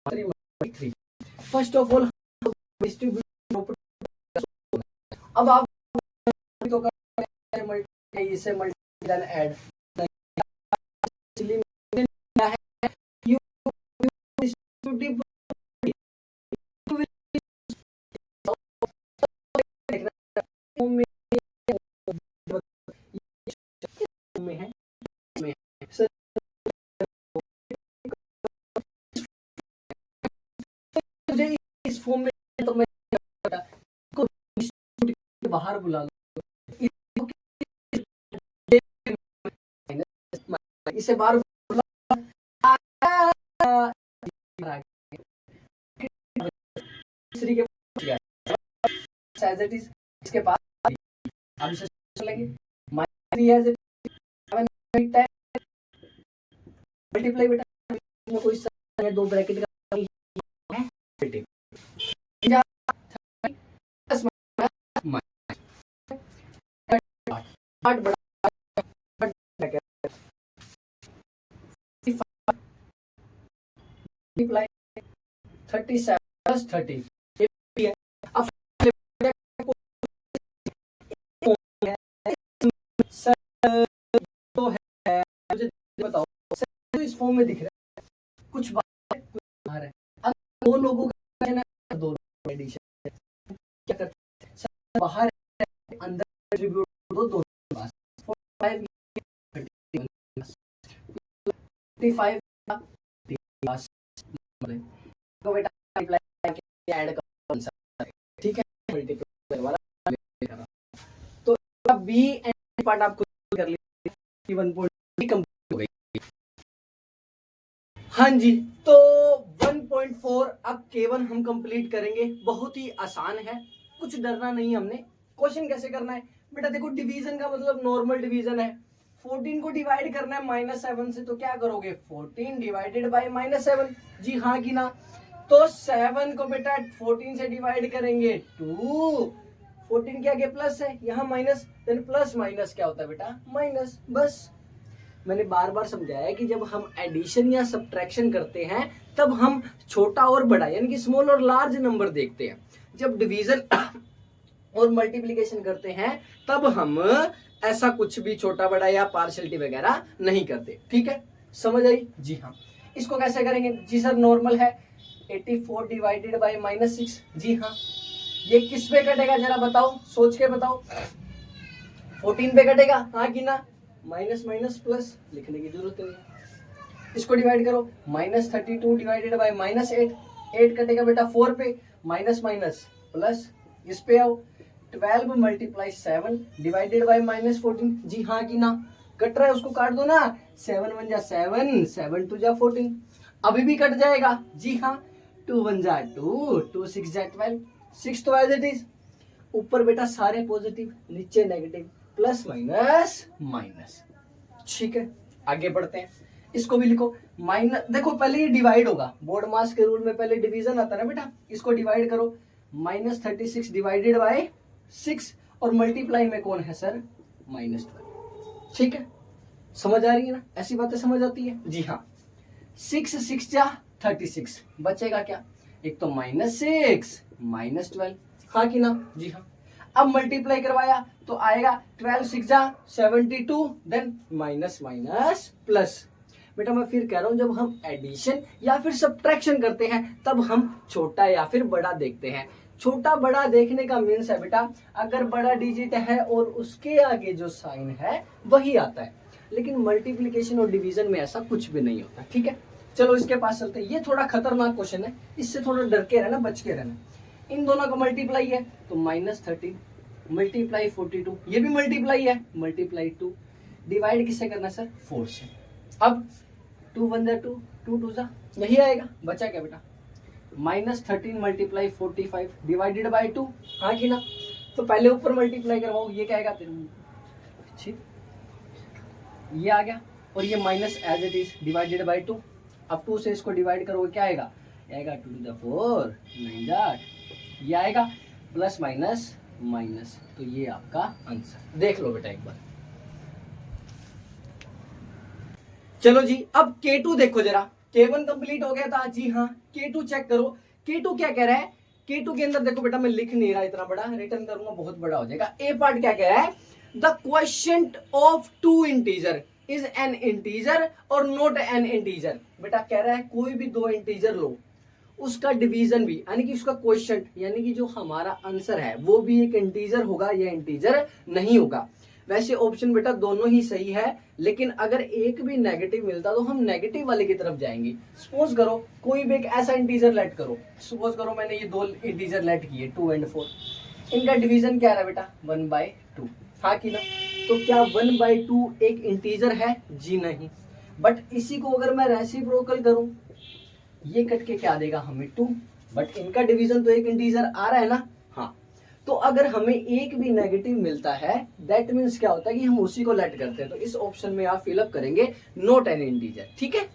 7 3 first of all distribute, अब आप तो कर इसे मल्टीप्लाई देन ऐड, क्या है यू डिस्ट्रीब्यूटिव में है, सर मुझे इस फॉर्म में तो मैं को बाहर बुला लो, इसे बाहर तीसरी के एज इट इज, इसके पास अब इसे चलेंगे -3 एज इट 7 8 10 मल्टीप्लाई बेटा में कोई है, 2 ब्रैकेट का है या पार्ट बड़ा मल्टीप्लाई 37 प्लस 30 ये भी है, अब तो है मुझे बताओ, तो इस फॉर्म में दिख रहा है, कुछ बाहर कुछ बाहर है, अब दो लोगों का है ना, दो एडिशन क्या करते हैं, बाहर अंदर कंट्रीब्यूट दो, दोनों पास 5 55 को बेटा मल्टीप्लाई करके ऐड करो आंसर, ठीक है, मल्टीप्लाई वाला। तो बी एंड पार्ट आप खुद कर लीजिए, 1.3 कंप्लीट हो गई। हाँ जी, तो 1.4 अब K1 हम कंप्लीट करेंगे, बहुत ही आसान है, कुछ डरना नहीं हमने। क्वेश्चन कैसे करना है बेटा, देखो डिवीजन का मतलब नॉर्मल डिवीजन है, 14 को डिवाइड करना है -7 से, तो क्या करोगे 14 डिवाइडेड बाय -7, जी हाँ कि ना। तो 7 को बेटा 14 से डिवाइड करेंगे 2, 14 के आगे प्लस है, यहाँ माइनस, देन प्लस माइनस क्या होता है बेटा माइनस। बस मैंने बार बार समझाया कि जब हम एडिशन या सब्ट्रैक्शन करते हैं तब हम छोटा और बड़ा यानी कि स्मॉल और लार्ज नंबर देखते हैं, जब डिवीजन और मल्टीप्लिकेशन करते हैं तब हम ऐसा कुछ भी छोटा बड़ा या पार्शियलिटी वगैरह नहीं करते, ठीक है, समझ आई, जी हाँ। इसको कैसे करेंगे जी सर, नॉर्मल है 84 डिवाइडेड बाय -6, जी हाँ, ये किस पे कटेगा जरा बताओ, सोच के बताओ, 14 पे कटेगा, हाँ कि ना, माइनस माइनस प्लस लिखने की जरूरत नहीं है। इसको डिवाइड करो, -32 डिवाइडेड बाय -8, 8 कटेगा बेटा 4 पे, माइनस माइनस प्लस, इस पे आओ, 12 मल्टीप्लाई 7 डिवाइडेड बाय -14, जी हाँ कि ना, कट रहा है उसको काट दो ना, 7 1 जा 7, 7 2 जा 14, अभी भी कट जाएगा, जी हाँ, 2 1 जा 2, 2 6 जा 12, 6 तो एज इट इज, ऊपर बेटा सारे पॉजिटिव, नीचे नेगेटिव, प्लस माइनस माइनस, ठीक है, आगे बढ़ते हैं, इसको भी लिखो माइनस, देखो पहले ये डिवाइड होगा, बोर्ड मास के रूल में पहले डिवीजन आता है ना बेटा, इसको डिवाइड करो, -36 डिवाइडेड बाय 6 और मल्टीप्लाई में कौन है सर -12, ठीक है, समझ आ रही है ना, ऐसी बातें समझ आती है, जी हाँ। 6 6 जा 36, बचेगा क्या, एक तो -6 -12, हाँ कि ना, जी हाँ। अब मल्टीप्लाई करवाया तो आएगा 12 6 जा 72, देन माइनस माइनस प्लस। बेटा मैं फिर कह रहा हूं, जब हम एडिशन या फिर सब्ट्रैक्शन करते हैं तब हम छोटा या फिर बड़ा देखते हैं। छोटा बड़ा देखने का मीन्स है बेटा, अगर बड़ा डिजिट है और उसके आगे जो साइन है वही आता है, लेकिन मल्टीप्लिकेशन और डिवीजन में ऐसा कुछ भी नहीं होता, ठीक है। चलो इसके पास चलते हैं, ये थोड़ा खतरनाक क्वेश्चन है, इससे थोड़ा डर के रहना, बच के रहना। इन दोनों का मल्टीप्लाई है तो -13 मल्टीप्लाई 42, ये भी मल्टीप्लाई है, मल्टीप्लाई 2, डिवाइड किससे करना सर 4 से। अब 2 1 जा 2, 2 2 जा, यही आएगा, बचा क्या बेटा -13 मल्टीप्लाई 45 डिवाइडेड बाय 2, हाँ कि ना। तो पहले ऊपर मल्टीप्लाई करवाओ, ये क्या आएगा, ठीक, ये आ गया, और ये minus as it is divided by 2। अब 2 से इसको डिवाइड करोगे क्या आएगा, 2 to the 4 9 जा 8, ये आएगा, प्लस माइनस माइनस, तो ये आपका आंसर, देख लो बेटा एक बार। चलो जी, अब K2 देखो जरा, K1 कंप्लीट हो गया था, जी हाँ, K2 चेक करो, K2 क्या कह रहा है। K2 के अंदर देखो बेटा, मैं लिख नहीं रहा इतना बड़ा, रिटर्न करूंगा बहुत बड़ा हो जाएगा। ए पार्ट क्या कह रहा है, the quotient of two integer is an integer or not an integer. बेटा कह रहा है कोई भी दो इंटीजर लो, उसका डिवीजन भी यानी कि उसका क्वोशिएंट यानी कि जो हमारा आंसर है वो भी एक इंटीजर होगा या इंटीजर नहीं होगा। वैसे ऑप्शन बेटा दोनों ही सही है, लेकिन अगर एक भी नेगेटिव मिलता तो हम नेगेटिव वाले की तरफ जाएंगे। सपोज करो कोई भी एक ऐसा इंटीजर लेट करो, सपोज करो मैंने ये दो इंटीजर लेट किए 2 और 4, इनका डिवीजन क्या है बेटा 1/2, हाँ कि ना। तो क्या 1/2 एक इंटीजर है, जी नहीं। बट इसी को अगर मैं रेसिप्रोकल करूं, ये कट के क्या देगा हमें 2, बट इनका डिवीजन तो एक इंटीजर आ रहा है ना, हाँ। तो अगर हमें एक भी नेगेटिव मिलता है दैट मीन्स क्या होता है कि हम उसी को लेट करते हैं। तो इस ऑप्शन में आप फिलअप करेंगे नॉट एन इंटीजर, ठीक है।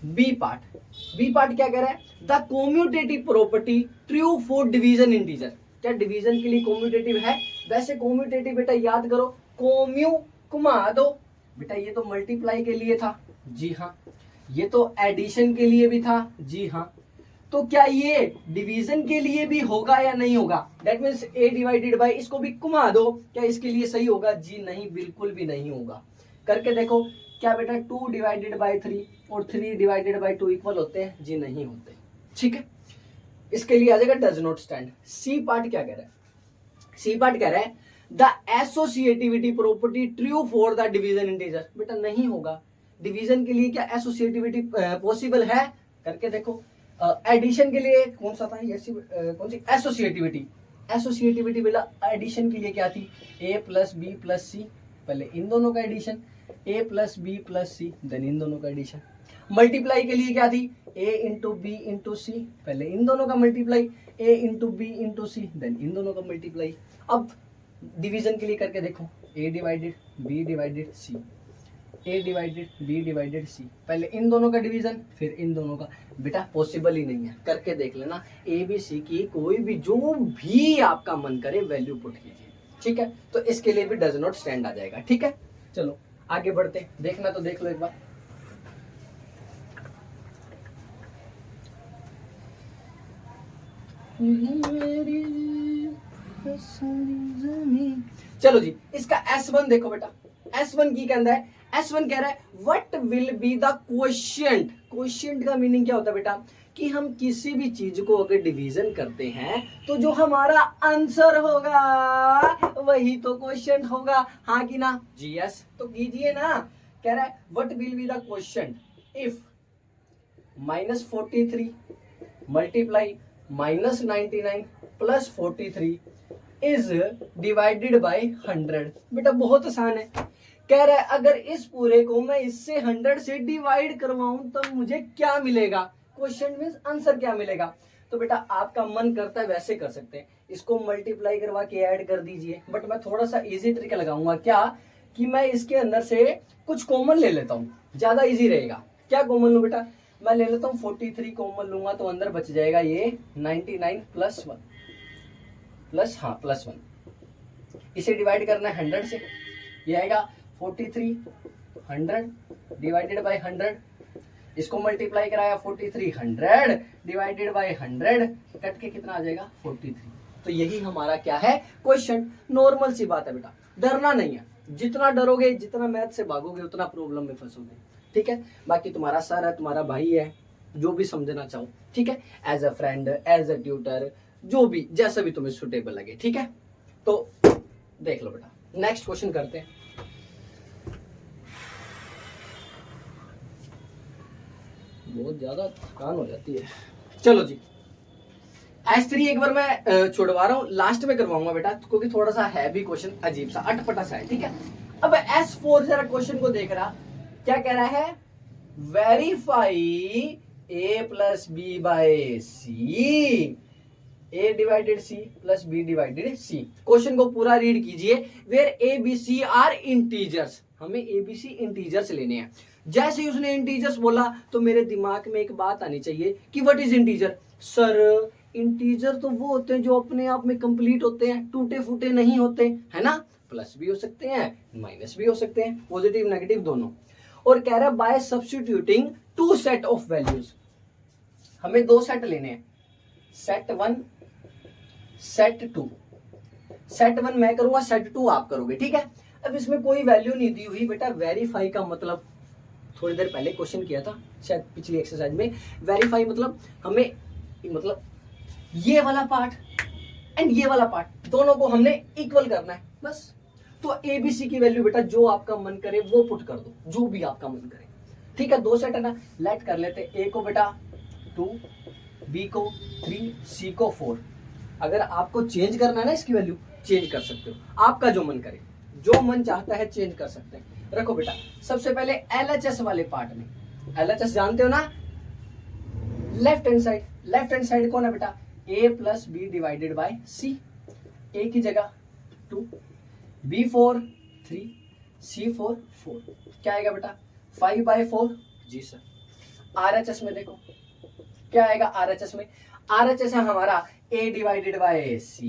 बी पार्ट क्या कह रहा है, the commutative property true for division integer. क्या डिवीजन के लिए कोम्यूटेटिव है। वैसे कोम्यूटेटिव बेटा याद करो, कोम्यू घुमा दो बेटा, ये तो मल्टीप्लाई के लिए था, जी हाँ। ये तो एडिशन के लिए भी था, जी हाँ। तो क्या ये डिवीजन के लिए भी होगा या नहीं होगा, that means a divided by, इसको भी घुमा दो, क्या इसके लिए सही होगा, जी नहीं, बिल्कुल भी नहीं होगा। करके देखो क्या बेटा 2 डिवाइडेड बाय 3 और 3 डिवाइडेड बाय 2 इक्वल होते हैं, जी नहीं होते, ठीक है। इसके लिए आ जाएगा does not stand. C part क्या कह रहा है, सी पार्ट कह रहा है the associativity property true for the division integer. बेटा नहीं होगा, डिवीजन के लिए क्या एसोसिएटिविटी पॉसिबल है, करके देखो। एडिशन के लिए कौन सा था ये, कौन सी, एसोसिएटिविटी। एसोसिएटिविटी बेटा एडिशन के लिए क्या थी, ए प्लस बी प्लस सी, पहले इन दोनों का addition, A plus b plus C, then in दोनों का एडिशन। मल्टीप्लाई के लिए क्या थी, ए इंटू बी इंटू सी, पहले इन दोनों का multiply, A into B into C, then in दोनों का मल्टीप्लाई। अब डिवीजन के लिए करके देखो, ए डिवाइडेड बी डिवाइडेड सी, ए डिवाइडेड बी डिवाइडेड सी, पहले इन दोनों का डिवीजन फिर इन दोनों का। बेटा पॉसिबल ही नहीं है, करके देख लेना। ए बी सी की कोई भी जो भी आपका मन करे वैल्यू पुट कीजिए, ठीक है। तो इसके लिए भी डज नॉट स्टैंड आ जाएगा, ठीक है। चलो आगे बढ़ते, देखना तो देख लो एक बार। चलो जी, इसका S1 देखो बेटा, S1 की कहता है, S1 कह रहा है what will be the quotient. Quotient का मीनिंग क्या होता है बेटा, कि हम किसी भी चीज को अगर डिवीजन करते हैं तो जो हमारा आंसर होगा वही तो क्वोशिएंट होगा, हाँ कि ना जी यस। तो कीजिए ना, कह रहा है what will be the quotient if -43 multiply -99 plus 43 is divided bye 100। बेटा बहुत आसान है, कह रहा है अगर इस पूरे को मैं इससे 100 से डिवाइड करवाऊं तो मुझे क्या मिलेगा, क्वेश्चन मींस आंसर क्या मिलेगा। तो बेटा आपका मन करता है वैसे कर सकते हैं, इसको मल्टीप्लाई करवा के ऐड कर दीजिए, बट मैं थोड़ा सा इजी ट्रिक लगाऊंगा, क्या कि मैं इसके अंदर से कुछ कॉमन ले लेता हूँ, ज्यादा इजी रहेगा। क्या कॉमन लूं बेटा, मैं ले लेता हूँ 43 कॉमन लूंगा तो अंदर बच जाएगा ये 99 प्लस 1 प्लस 1। इसे डिवाइड करना है 100 से, ये आएगा 43 100 डिवाइडेड बाय 100। इसको मल्टीप्लाई कराया 43 100 डिवाइडेड बाय 100, कट के कितना आ जाएगा 43। तो यही हमारा क्या है क्वेश्चन। नॉर्मल सी बात है बेटा, डरना नहीं है, जितना डरोगे जितना मैथ से भागोगे उतना प्रॉब्लम में फंसोगे, ठीक है। बाकी तुम्हारा सर है, तुम्हारा भाई है, जो भी समझना चाहो, ठीक है, as a friend as a tutor, जो भी जैसा भी तुम्हें सुटेबल लगे, ठीक है। तो देख लो बेटा, नेक्स्ट क्वेश्चन करते हैं। बहुत ज्यादा थकान हो जाती है। चलो जी, S3 एक बार मैं छोड़वा रहा हूँ, लास्ट में करवाऊंगा बेटा, क्योंकि थोड़ा सा है भी क्वेश्चन अजीब सा अटपटा सा है, ठीक है। अब S4 जरा क्वेश्चन को देख रहा, क्या कह रहा है, verify A plus B by C, A divided C plus B divided C। Question को पूरा रीड कीजिए, where A B C are integers, हमें A B C इंटीजर्स लेने हैं। जैसे ही उसने इंटीजर्स बोला तो मेरे दिमाग में एक बात आनी चाहिए कि what is integer. Sir integer तो वो होते हैं जो अपने आप में कंप्लीट होते हैं, टूटे फूटे नहीं होते, है ना, प्लस भी हो सकते हैं माइनस भी हो सकते हैं, पॉजिटिव नेगेटिव दोनों। और कह रहा है bye substituting 2 set of values, हमें 2 सेट लेने हैं, सेट 1 सेट 2। सेट 1 मैं करूंगा, सेट 2 आप करोगे, ठीक है। अब इसमें कोई वैल्यू नहीं दी हुई बेटा, वेरीफाई का मतलब थोड़ी देर पहले क्वेश्चन किया था शायद पिछली एक्सरसाइज में, वेरीफाई मतलब हमें, मतलब ये वाला पार्ट एंड ये वाला पार्ट दोनों को हमने इक्वल करना है बस। तो ABC की वैल्यू बेटा जो आपका मन करे वो पुट कर दो, जो भी आपका मन करे, ठीक है। 2 सेट है ना, लेट कर लेते, A को बेटा 2, B को 3, C को 4। अगर आपको चेंज करना है ना इसकी वैल्यू, चेंज कर सकते हो, आपका जो मन करे, जो मन चाहता है चेंज कर सकते हैं। रखो बेटा, सबसे पहले LHS वाले पार्ट में, LHS जानते हो ना, left hand side, left hand side कौन है बेटा, A plus B divided by C। A की जगह 2, B4 3, C4 4, क्या आएगा बेटा 5/4, जी सर। RHS में देखो क्या आएगा, RHS में, RHS है हमारा A divided by C,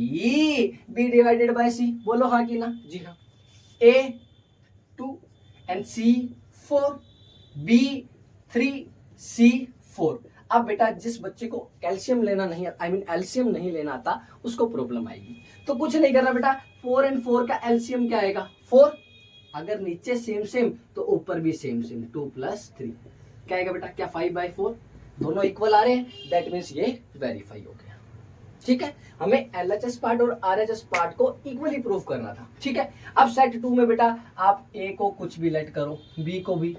B divided by C, बोलो हाँ कि ना, जी हाँ। A 2 and C 4, B 3, C 4। अब बेटा जिस बच्चे को कैल्शियम लेना नहीं, आई मीन एलसीएम नहीं लेना आता, उसको प्रॉब्लम आएगी। तो कुछ नहीं करना बेटा, 4 एंड 4 का एलसीएम क्या आएगा 4, अगर नीचे सेम सेम तो ऊपर भी सेम सेम, 2 + 3 क्या आएगा बेटा, क्या 5/4, दोनों इक्वल आ रहे हैं, दैट मीन्स ये वेरीफाई हो गया, ठीक है। हमें LHS पार्ट और RHS पार्ट को इक्वली प्रूव करना था, ठीक है। अब सेट 2 में बेटा आप A को कुछ भी लेट करो, B को भी,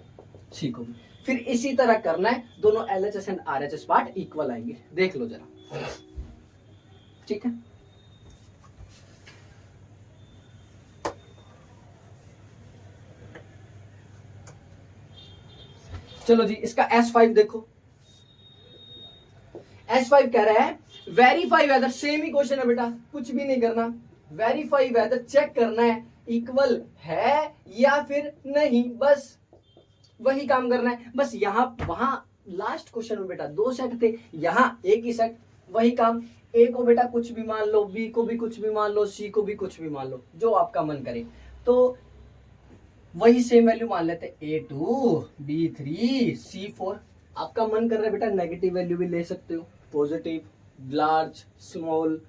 सी को भी। फिर इसी तरह करना है, दोनों LHS and RHS part equal आएंगे, देख लो जरा, ठीक है। चलो जी, इसका S5 देखो। S5 कह रहा है वेरीफाई वेदर, सेम ही क्वेश्चन है बेटा, कुछ भी नहीं करना, वेरीफाई वेदर चेक करना है इक्वल है या फिर नहीं, बस वही काम करना है। बस यहां वहां लास्ट क्वेश्चन में बेटा 2 सेट थे, यहां एक ही सेट, वही काम। ए को बेटा कुछ भी मान लो, बी को भी कुछ भी मान लो, सी को भी कुछ भी मान लो, जो आपका मन करे। तो वही सेम वैल्यू मान लेते, A2 B3 C4। आपका मन कर रहा है बेटा नेगेटिव वैल्यू भी ले सकते हो, पॉजिटिव, लार्ज, स्मॉल,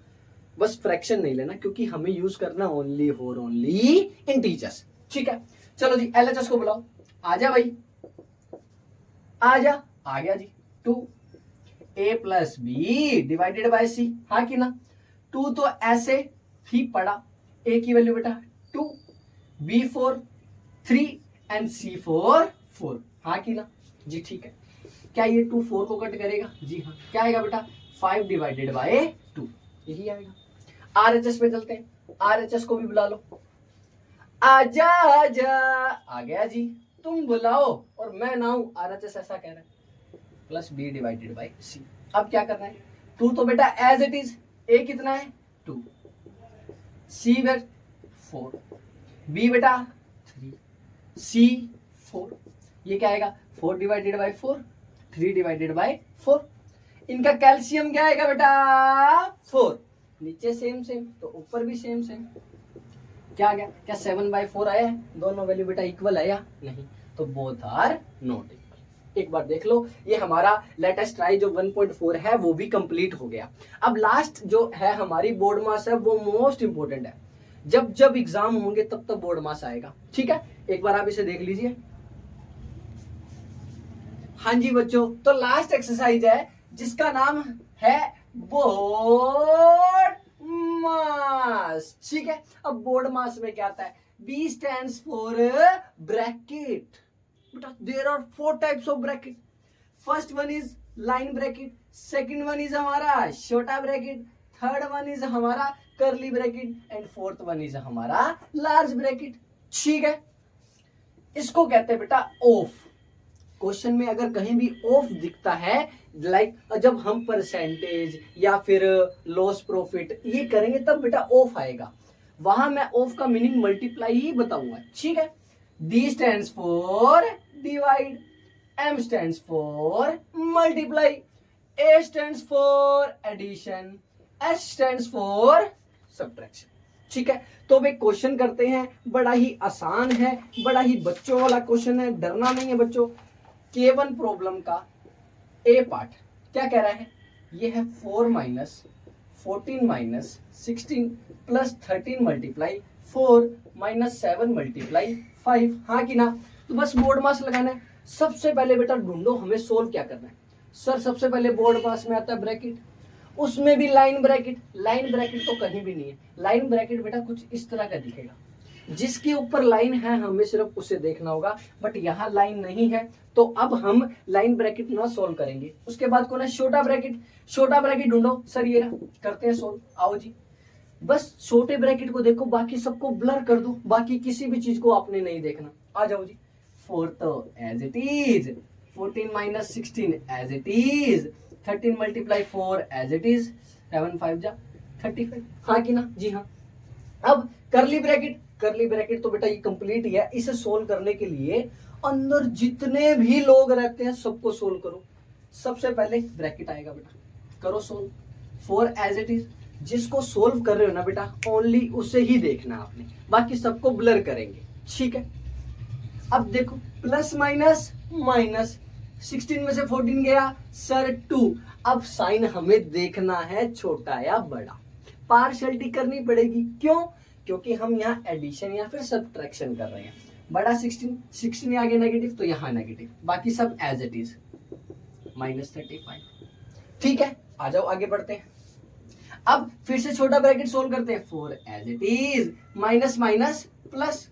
बस फ्रैक्शन नहीं लेना, क्योंकि हमें यूज करना ओनली और ओनली इंटीजर्स, ठीक है। चलो जी, LHS को बुलाओ, आजा भाई, आजा, आ गया जी। 2A + B divided by C, हाँ कि ना। 2 तो ऐसे ही पड़ा, A की वैल्यू बेटा 2, B4 3 एंड C4 4, हाँ कि ना जी, ठीक है। क्या ये 2 4 को कट करेगा? जी हाँ। क्या आएगा बेटा? 5 डिवाइडेड बाय 2, यही आएगा। RHS पे चलते हैं, RHS को भी बुला लो, आजा आजा, आ गया जी। तुम बुलाओ और मैं ना हूं, RHS ऐसा कह रहा है, plus B divided by C। अब क्या करना है? 2 तो बेटा एज इट इज, A कितना है? 2, C बेटा 4, B बेटा 3, C 4, ये क्या आएगा? 4 डिवाइडेड बाय 4, 3 डिवाइडेड बाय 4। इनका कैल्शियम क्या आएगा बेटा? 4। नीचे सेम सेम तो ऊपर भी सेम सेम। क्या आ गया? क्या 7/4 आया है? दोनों वैल्यू बेटा इक्वल है या नहीं? तो बोथ आर नॉट इक्वल। एक बार देख लो, ये हमारा लेटेस्ट ट्राई जो 1.4 है वो भी कंप्लीट हो गया। अब लास्ट जो है हमारी बोर्ड मास है, वो मोस्ट इंपोर्टेंट है। जब जब एग्जाम होंगे तब तब बोर्ड मास आएगा, ठीक है। एक बार आप इसे देख लीजिए। हाँ जी बच्चों, तो लास्ट एक्सरसाइज है जिसका नाम है बोर्ड मास, ठीक है। अब बोर्ड मास में क्या आता है? B stands for bracket. बेटा there are 4 types of bracket. First one is line bracket, second one is हमारा छोटा bracket, third one is हमारा curly bracket and fourth one is हमारा large bracket, ठीक है। इसको कहते हैं बेटा ऑफ। क्वेश्चन में अगर कहीं भी ऑफ दिखता है, लाइक जब हम परसेंटेज या फिर लॉस प्रॉफिट ये करेंगे तब बेटा ऑफ आएगा। वहां मैं ऑफ का मीनिंग मल्टीप्लाई ही बताऊंगा, ठीक है। D stands for divide, M stands for multiply, A stands for addition, S stands for subtraction, ठीक है। तो अब एक क्वेश्चन करते हैं, बड़ा ही आसान है, बड़ा ही बच्चों वाला क्वेश्चन है, डरना नहीं है बच्चों। K1 प्रॉब्लम का A पार्ट क्या कह रहा है? ये है 4 - 14 - 16 + 13 × 4 - 7 × 5, हाँ कि ना। तो बस बोर्ड मास लगाना है। सबसे पहले बेटा ढूंढो हमें सोल्व क्या करना है। सर सबसे पहले बोर्ड मास में आता है ब्रैकेट, उसमें भी लाइन ब्रैकेट। लाइन ब्रैकेट तो कहीं भी नहीं है। लाइन ब्रैकेट बेटा कुछ इस तरह का दिखेगा, जिसके ऊपर लाइन है हमें सिर्फ उसे देखना होगा, बट यहाँ लाइन नहीं है। तो अब हम लाइन ब्रैकेट ना सोल्व करेंगे। उसके बाद कौन है? छोटा ब्रैकेट। छोटा ब्रैकेट ढूंढो। सर ये रहा, करते हैं सोल्व, आओ जी। बस छोटे ब्रैकेट को देखो, बाकी सबको ब्लर कर दो, बाकी किसी भी चीज को आपने नहीं देखना। आ जाओ जी। 4 तो as it is, 14 - 16 as it is, 13 × 4 as it is, 7 5 जा 35, हाँ कि ना जी हाँ। अब करली ब्रैकेट, करली ब्रैकेट तो बेटा ये कंप्लीट ही है। इसे सोल्व करने के लिए अंदर जितने भी लोग रहते हैं सबको सोल्व करो। सबसे पहले ब्रैकेट आएगा बेटा, करो सोल्व। 4 एज इट इज, जिसको सोल्व कर रहे हो ना बेटा ओनली उसे ही देखना आपने, बाकी सबको ब्लर करेंगे, ठीक है। अब देखो प्लस माइनस माइनस, 16 में से 14 गया सर 2। अब साइन हमें देखना है छोटा या बड़ा, पार्शियलिटी करनी पड़ेगी। क्यों? क्योंकि हम यहाँ एडिशन या फिर सब्ट्रैक्शन कर रहे हैं। बड़ा 16 आगे नेगेटिव तो यहाँ नेगेटिव, बाकी सब एज इट इज, -35, ठीक है। आ जाओ आगे बढ़ते हैं। अब फिर से छोटा ब्रैकेट सोल्व करते हैं। 4 as it is, minus minus plus,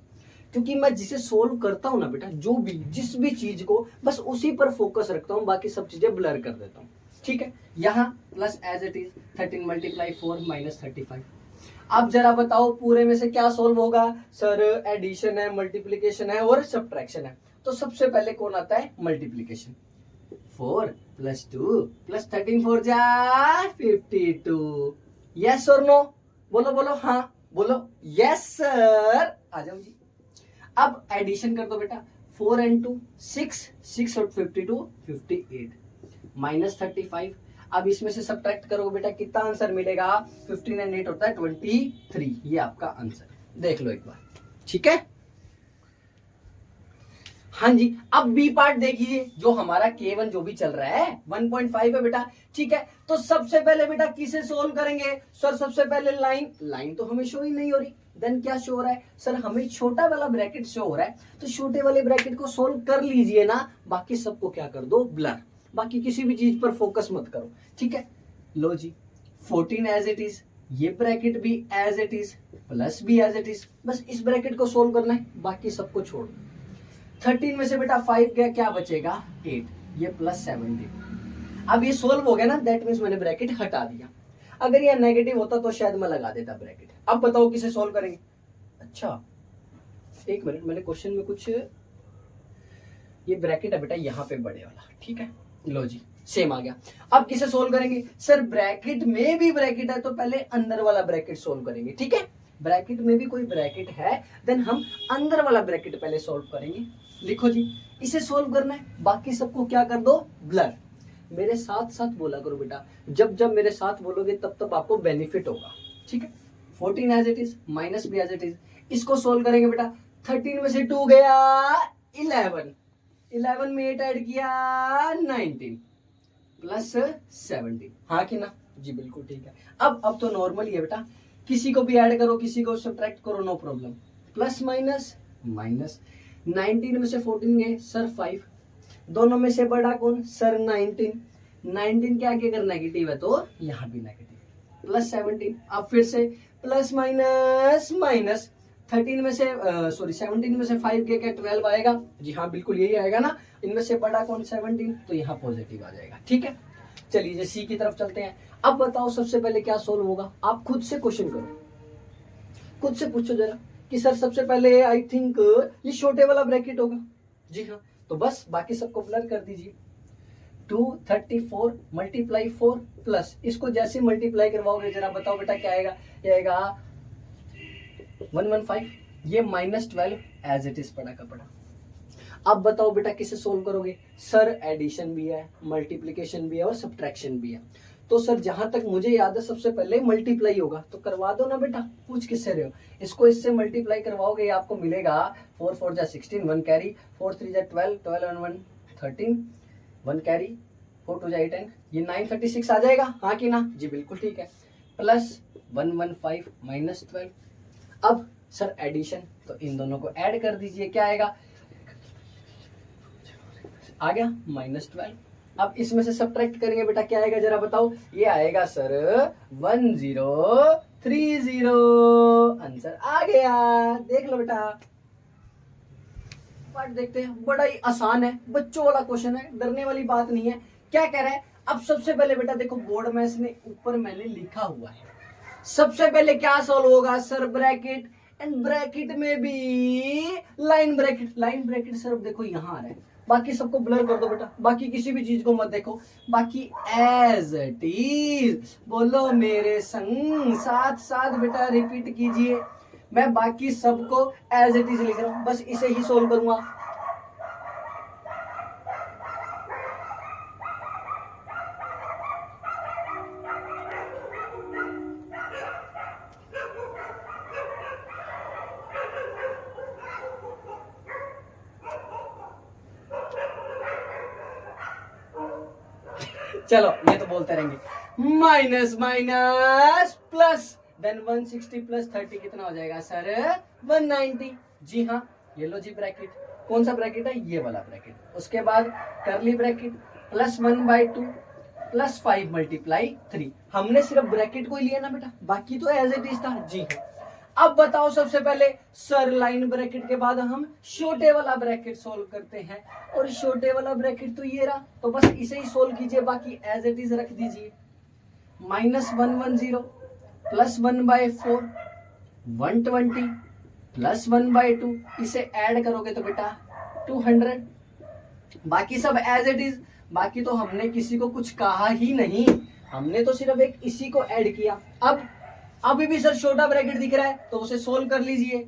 क्योंकि मैं जिसे सोल्व करता हूं ना बेटा, जो भी जिस भी चीज को बस उसी पर फोकस रखता हूं, बाकी सब चीजें ब्लर कर देता हूं। ठीक है, यहाँ plus as it is 13 multiply 4 minus 35। अब जरा बताओ पूरे में से क्या सोल्व होगा? सर एडिशन है, मल्टीप्लीकेशन है और सब्ट्रैक्शन है। तो सबसे पहले कौन आता है? मल्टीप्लीकेशन। 4 प्लस 2 प्लस 13 4 जा 52। यस और नो? बोलो बोलो, हाँ बोलो यस सर। आ जाओ जी। अब एडिशन कर दो बेटा, 4 and 2 6, 6 और 52 58 माइनस 35। अब इसमें से सब्ट्रैक्ट करोगे बेटा, कितना आंसर मिलेगा? 15 and 8 होता है 23। ये आपका आंसर, देख लो एक बार। ठीक है, हाँ जी। अब बी पार्ट देखिए, जो हमारा K1 जो भी चल रहा है 1.5 है बेटा। ठीक है, तो सबसे पहले बेटा किसे सोल्व करेंगे? सर सबसे पहले लाइन तो हमें शो ही नहीं हो रही। देन क्या शो हो रहा है? सर हमें छोटा वाला ब्रैकेट शो हो रहा है, तो छोटे वाले ब्रैकेट को सोल्व कर लीजिए ना, बाकी सबको क्या कर दो? ब्लर। बाकी किसी भी चीज पर फोकस मत करो। ठीक है, लो जी 14 एज इट इज, ये ब्रैकेट भी एज इट इज, प्लस भी एज इट इज, बस इस ब्रैकेट को सोल्व करना है, बाकी सबको छोड़। 13 में से बेटा 5 गया, क्या बचेगा? 8, ये प्लस 17। अब ये सोल्व हो गया ना, दैट मीन्स मैंने ब्रैकेट हटा दिया। अगर ये नेगेटिव होता तो शायद मैं लगा देता ब्रैकेट। अब बताओ किसे सोल्व करेंगे? अच्छा एक मिनट, मैंने क्वेश्चन में कुछ, ये ब्रैकेट है बेटा यहाँ पे बड़े वाला। ठीक है, लो जी सेम आ गया। अब किसे सोल्व करेंगे? सर ब्रैकेट में भी ब्रैकेट है, तो पहले अंदर वाला ब्रैकेट सोल्व करेंगे। ठीक है, ब्रैकेट में भी कोई ब्रैकेट है, देन हम अंदर वाला ब्रैकेट पहले सोल्व करेंगे। लिखो जी, इसे सोल्व करना है, बाकी सबको क्या कर दो? ब्लर। मेरे साथ साथ बोला करो बेटा, जब जब मेरे साथ बोलोगे तब तब आपको बेनिफिट होगा। ठीक है, 14 एज इट इज, माइनस भी एज इट इज, इसको सोल्व करेंगे बेटा। 13 में से 2 गया 11, 11 में 8 ऐड किया 19 प्लस 17। हाँ कि ना? जी बिल्कुल ठीक है। अब तो नॉर्मल ही है बेटा, किसी को भी ऐड करो, किसी को सब्ट्रैक्ट करो, no problem. Plus minus minus, 19 में से 14 गए सर 5, दोनों में से बड़ा कौन? सर 19। 19 के आगे अगर नेगेटिव है तो यहाँ भी नेगेटिव। प्लस 17, अब फिर से प्लस माइनस माइनस, 13 में से 17 में से 5 गए, क्या 12 आएगा? जी हाँ बिल्कुल यही आएगा ना। इनमें से बड़ा कौन? 17, तो यहाँ पॉजिटिव आ जाएगा। ठीक है, चलिए सी की तरफ चलते हैं। अब बताओ सबसे पहले क्या सोल्व होगा? आप खुद से क्वेश्चन करो, खुद से पूछो जरा कि सर सबसे पहले आई थिंक ये छोटे वाला ब्रैकेट होगा। जी हाँ, तो बस बाकी सबको ब्लर कर दीजिए। 234 मल्टीप्लाई 4 प्लस, इसको जैसे मल्टीप्लाई करवाओगे जरा बताओ बेटा क्या आएगा? ये आएगा 115, ये -12 एज इट इज पड़ा का पड़ा। अब बताओ बेटा किसे सोल्व करोगे? सर एडिशन भी है, मल्टीप्लिकेशन भी है और सब्ट्रैक्शन भी है। तो सर जहां तक मुझे याद है सबसे पहले मल्टीप्लाई होगा, तो करवा दो ना बेटा। पूछ किससे रहे हो? इसको इससे मल्टीप्लाई करवाओगे, आपको मिलेगा 4 4 जा 16, 1 कैरी, 4 3 जा 12, 12 और 1 13, 1 कैरी, 4 2 जा 8 10, ये 936 आ जाएगा। हाँ कि ना? जी बिल्कुल ठीक है। Plus 115 minus 12। अब सर एडिशन, तो इन दोनों को ऐड कर दीजिए, क्या आएगा? आ गया -12। अब इसमें से सब्ट्रैक्ट करेंगे बेटा, क्या आएगा जरा बताओ? ये आएगा सर 1030। आंसर आ गया, देख लो बेटा। पार्ट देखते हैं, बड़ा ही आसान है, बच्चों वाला क्वेश्चन है, डरने वाली बात नहीं है। क्या कह रहा है? अब सबसे पहले बेटा देखो, बोर्ड में इसने ऊपर मैंने लिखा हुआ है, सबसे पहले क्या सॉल्व होगा? सर ब्रैकेट, एंड ब्रैकेट में भी line bracket. Line bracket sir देखो यहाँ आ रहा है, बाकी सबको ब्लर कर दो बेटा, बाकी किसी भी चीज को मत देखो, बाकी एज इट इज। बोलो मेरे संग, साथ साथ बेटा रिपीट कीजिए। मैं बाकी सबको एज इट इज लिख रहा हूं, बस इसे ही सोल्व करूंगा। चलो ये तो बोलते रहेंगे, minus minus plus, then 160 plus 30 कितना हो जाएगा सर? 190। जी हाँ, ये लो जी ब्रैकेट, कौन सा ब्रैकेट है? ये वाला ब्रैकेट। उसके बाद करली ब्रैकेट, प्लस 1/2 प्लस 5 मल्टीप्लाई 3। हमने सिर्फ ब्रैकेट को ही लिया ना बेटा, बाकी तो एज इट इज था। जी हाँ, अब बताओ सबसे पहले सर लाइन ब्रैकेट के बाद हम छोटे वाला ब्रैकेट सोल्व करते हैं, और छोटे वाला ब्रैकेट तो ये रहा, तो बस इसे ही सोल्व कीजिए, बाकी एज इट इज रख दीजिए। -110 प्लस 1/4 120 प्लस 1/2, इसे ऐड करोगे तो बेटा 200, बाकी सब एज इट इज। बाकी तो हमने किसी को कुछ कहा ही नहीं, हमने तो सिर्फ एक इसी को ऐड किया। अब अभी भी सर छोटा ब्रैकेट दिख रहा है तो उसे सोल्व कर लीजिए।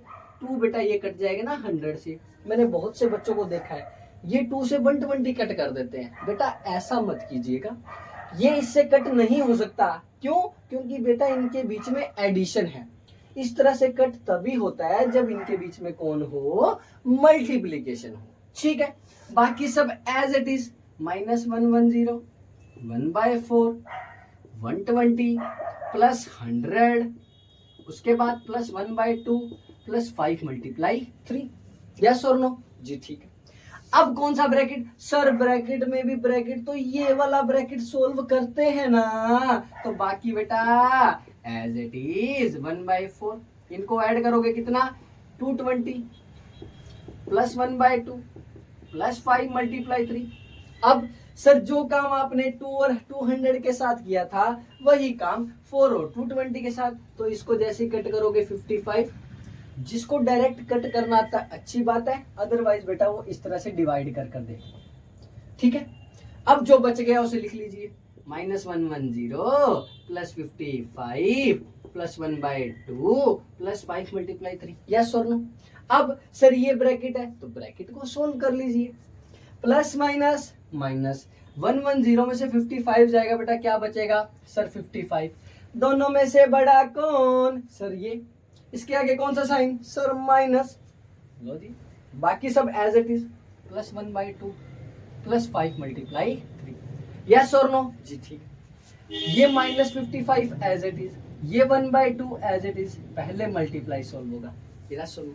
2 बेटा ये कट जाएगा ना 100 से, मैंने बहुत से बच्चों को देखा है ये 2 से 120 कट कर देते हैं। बेटा ऐसा मत कीजिएगा, ये इससे कट नहीं हो सकता। क्यों? क्योंकि बेटा इनके बीच में एडिशन है। इस तरह से कट तभी होता है जब इनके बीच में कौन हो, मल्टीप्लीकेशन हो। ठीक है, बाकी सब एज इट इज। -110 1/4 120 प्लस 100, उसके बाद प्लस 1/2 प्लस 5 × 3। यस और नो? जी ठीक है। अब कौन सा ब्रैकेट? सर ब्रैकेट में भी ब्रैकेट तो ये वाला ब्रैकेट सोल्व करते हैं ना, तो बाकी बेटा एज इट इज 1/4। इनको ऐड करोगे कितना? 220 प्लस 1/2 प्लस 5 × 3। अब सर जो काम आपने 2 और 200 के साथ किया था वही काम 4 और 220 के साथ, तो इसको जैसे कट करोगे 55। जिसको डायरेक्ट कट करना आता है अच्छी बात है, अदरवाइज बेटा वो इस तरह से डिवाइड कर दे। ठीक है, अब जो बच गया उसे लिख लीजिए। -110 प्लस 55 प्लस 1/2 प्लस 5 × 3। यस और नो? अब सर ये ब्रैकेट है तो ब्रैकेट को सोल्व कर लीजिए। प्लस माइनस माइनस 110 में से 55 जाएगा बेटा, क्या बचेगा? सर 55। दोनों में से बड़ा कौन? सर ये। इसके आगे कौन सा साइन? Sir minus. लो जी, बाकी सब as it is. Plus 1/2 plus 5 × 3। Yes और नो? जी ठीक है। ये -55 एज इट इज, ये 1/2 एज इट इज। पहले मल्टीप्लाई सोल्व होगा। मेरा सुनो,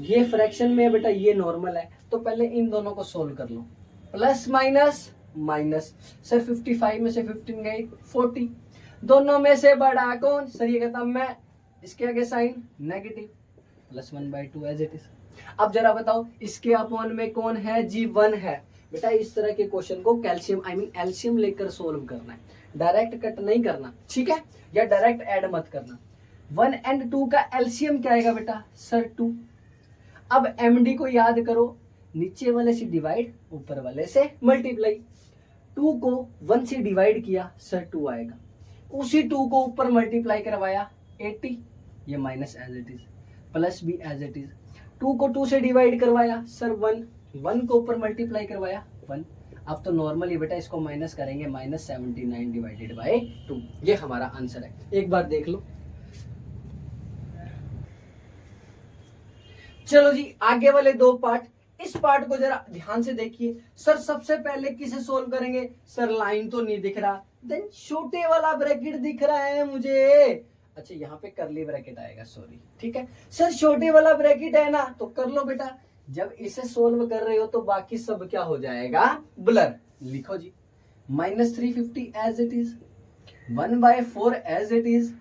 ये फ्रैक्शन में है बेटा, ये नॉर्मल है, तो पहले इन दोनों को सोल्व कर लो। प्लस माइनस माइनस, सर 55 में से 15 गए 40। दोनों में से बड़ा कौन? सर ये कहता मैं। इसके आगे sign negative, plus 1/2 as it is. अब जरा बताओ इसके अपॉन में कौन है? जी 1 है। बेटा इस तरह के क्वेश्चन को कैल्शियम एल्शियम लेकर सोल्व करना है, डायरेक्ट कट नहीं करना। ठीक है, या डायरेक्ट ऐड मत करना। 1 और 2 का एल्शियम क्या आएगा बेटा? सर 2। अब MD को याद करो, नीचे वाले से डिवाइड, ऊपर वाले से मल्टीप्लाई। 2 को 1 से डिवाइड किया, सर 2 आएगा। उसी 2 को ऊपर मल्टीप्लाई करवाया 80, ये minus as it is, plus भी एज इट इज। 2 को 2 से डिवाइड करवाया, सर 1 1 को ऊपर मल्टीप्लाई करवाया 1। अब तो नॉर्मली बेटा इसको माइनस करेंगे, -79/2। ये हमारा आंसर है। एक बार देख लो। चलो जी, आगे वाले 2 पार्ट, इस पार्ट को जरा ध्यान से देखिए। सर सबसे पहले किसे सोल्व करेंगे? सर लाइन तो नहीं दिख रहा, देन छोटे वाला ब्रैकेट दिख रहा है मुझे। अच्छा यहाँ पे करली ब्रैकेट आएगा, सॉरी। ठीक है सर, छोटे वाला ब्रैकेट है ना, तो कर लो बेटा। जब इसे सोल्व कर रहे हो तो बाकी सब क्या हो जाएगा? ब्लर। लिखो जी, -350 as it is, 1/4 as it is,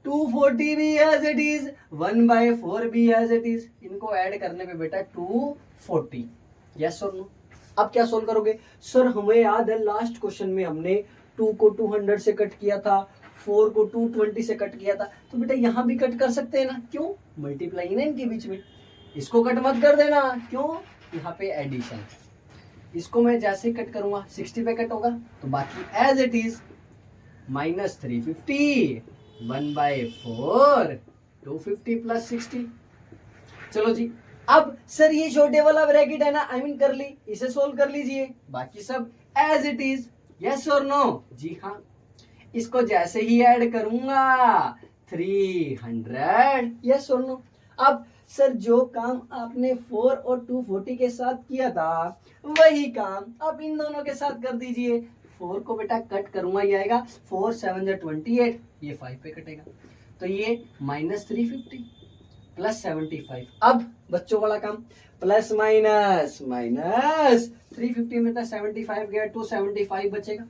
240 भी एज इट इज, 1/4 भी एज इट इज। इनको ऐड करने पे बेटा 240। यस और नो? अब क्या सोल्व करोगे? सर हमें याद है लास्ट क्वेश्चन में हमने 2 को 200 से कट किया था, 4 को 220 से कट किया था, तो बेटा यहाँ भी कट कर सकते हैं ना। क्यों? मल्टीप्लाई है ना इनके बीच में। इसको कट मत कर देना, क्यों? यहाँ पे एडिशन। इसको मैं जैसे कट करूंगा 60 पे कट होगा, तो बाकी एज इट इज -350 1/4 250 प्लस 60। चलो जी, अब सर ये छोटे वाला ब्रैकेट है ना, कर ली, इसे सोल्व कर लीजिए, बाकी सब एज इट इज। यस और नो? जी हाँ। इसको जैसे ही ऐड करूंगा 300। यस और नो? अब सर जो काम आपने 4 और 240 के साथ किया था वही काम अब इन दोनों के साथ कर दीजिए। 4 को बेटा कट करूंगा, ये आएगा 4 7 28, ये 5 पे कटेगा, तो ये -350 प्लस 75। अब बच्चों वाला काम, प्लस माइनस माइनस 350 में 75 गया, 275 बचेगा।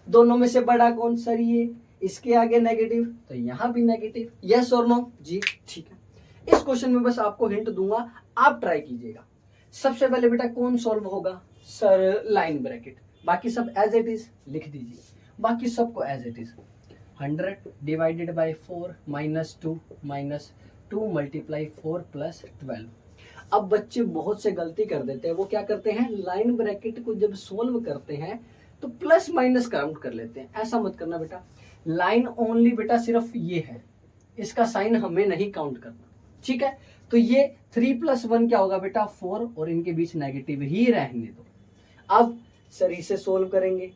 दोनों में से बड़ा कौन? सर ये। इसके आगे नेगेटिव, तो यहाँ भी नेगेटिव। यस और नो? जी ठीक है। इस क्वेश्चन में बस आपको हिंट दूंगा, आप ट्राई कीजिएगा। सबसे पहले बेटा कौन सॉल्व होगा? सर लाइन ब्रैकेट, बाकी सब एज इट इज लिख दीजिए, बाकी सबको as it is. 100 divided by 4 minus two multiply 4 plus 12। अब बच्चे बहुत से गलती कर देते हैं, वो क्या करते हैं, लाइन ब्रैकेट को जब सोल्व करते हैं तो प्लस माइनस काउंट कर लेते हैं। ऐसा मत करना बेटा, लाइन ओनली बेटा सिर्फ ये है, इसका साइन हमें नहीं काउंट करना, ठीक है। तो ये 3 + 1 क्या होगा बेटा 4, और इनके बीच नेगेटिव ही रहने दो। अब सर इसे सोल्व करेंगे,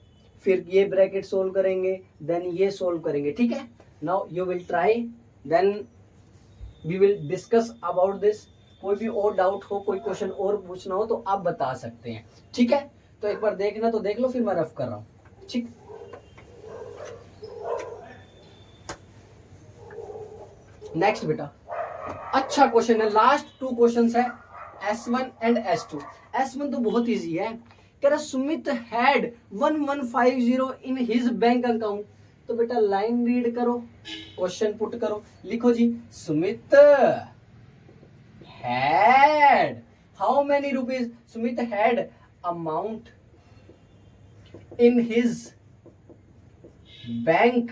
फिर ये ब्रैकेट सोल्व करेंगे, देन ये सोल्व करेंगे, ठीक है। Now you will try, then we will discuss about this. कोई भी और डाउट हो, कोई क्वेश्चन और पूछना हो तो आप बता सकते हैं, ठीक है। तो एक बार देखना तो देख लो, फिर मैं रफ कर रहा हूं, ठीक। नेक्स्ट बेटा अच्छा क्वेश्चन है, लास्ट 2 क्वेश्चंस है, S1 एंड S2। S1 तो बहुत इजी है, कह रहा Sumit had 1150 in his bank account. तो बेटा लाइन रीड करो, क्वेश्चन पुट करो, लिखो जी Sumit had how many rupees, Sumit had amount in his bank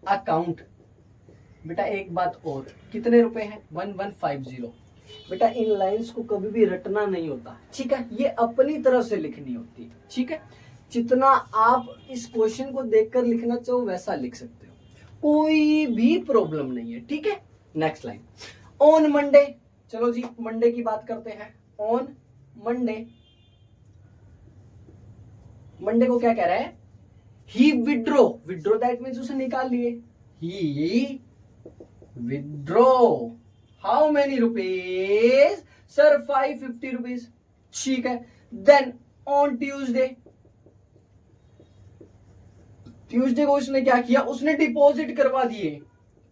account. बेटा एक बात और, कितने रुपए हैं 1150। बेटा इन लाइंस को कभी भी रटना नहीं होता, ठीक है, ये अपनी तरफ से लिखनी होती है, ठीक है। जितना आप इस क्वेश्चन को देखकर लिखना चाहो वैसा लिख सकते हो, कोई भी प्रॉब्लम नहीं है, ठीक है। नेक्स्ट लाइन, ऑन मंडे, चलो जी मंडे की बात करते हैं। ऑन मंडे, मंडे को क्या कह रहा है, he withdraw, withdraw that means उसे निकाल लिए, he withdraw how many rupees, sir 550 rupees, ठीक है। देन ऑन ट्यूसडे, ट्यूसडे को उसने क्या किया, उसने डिपॉजिट करवा दिए,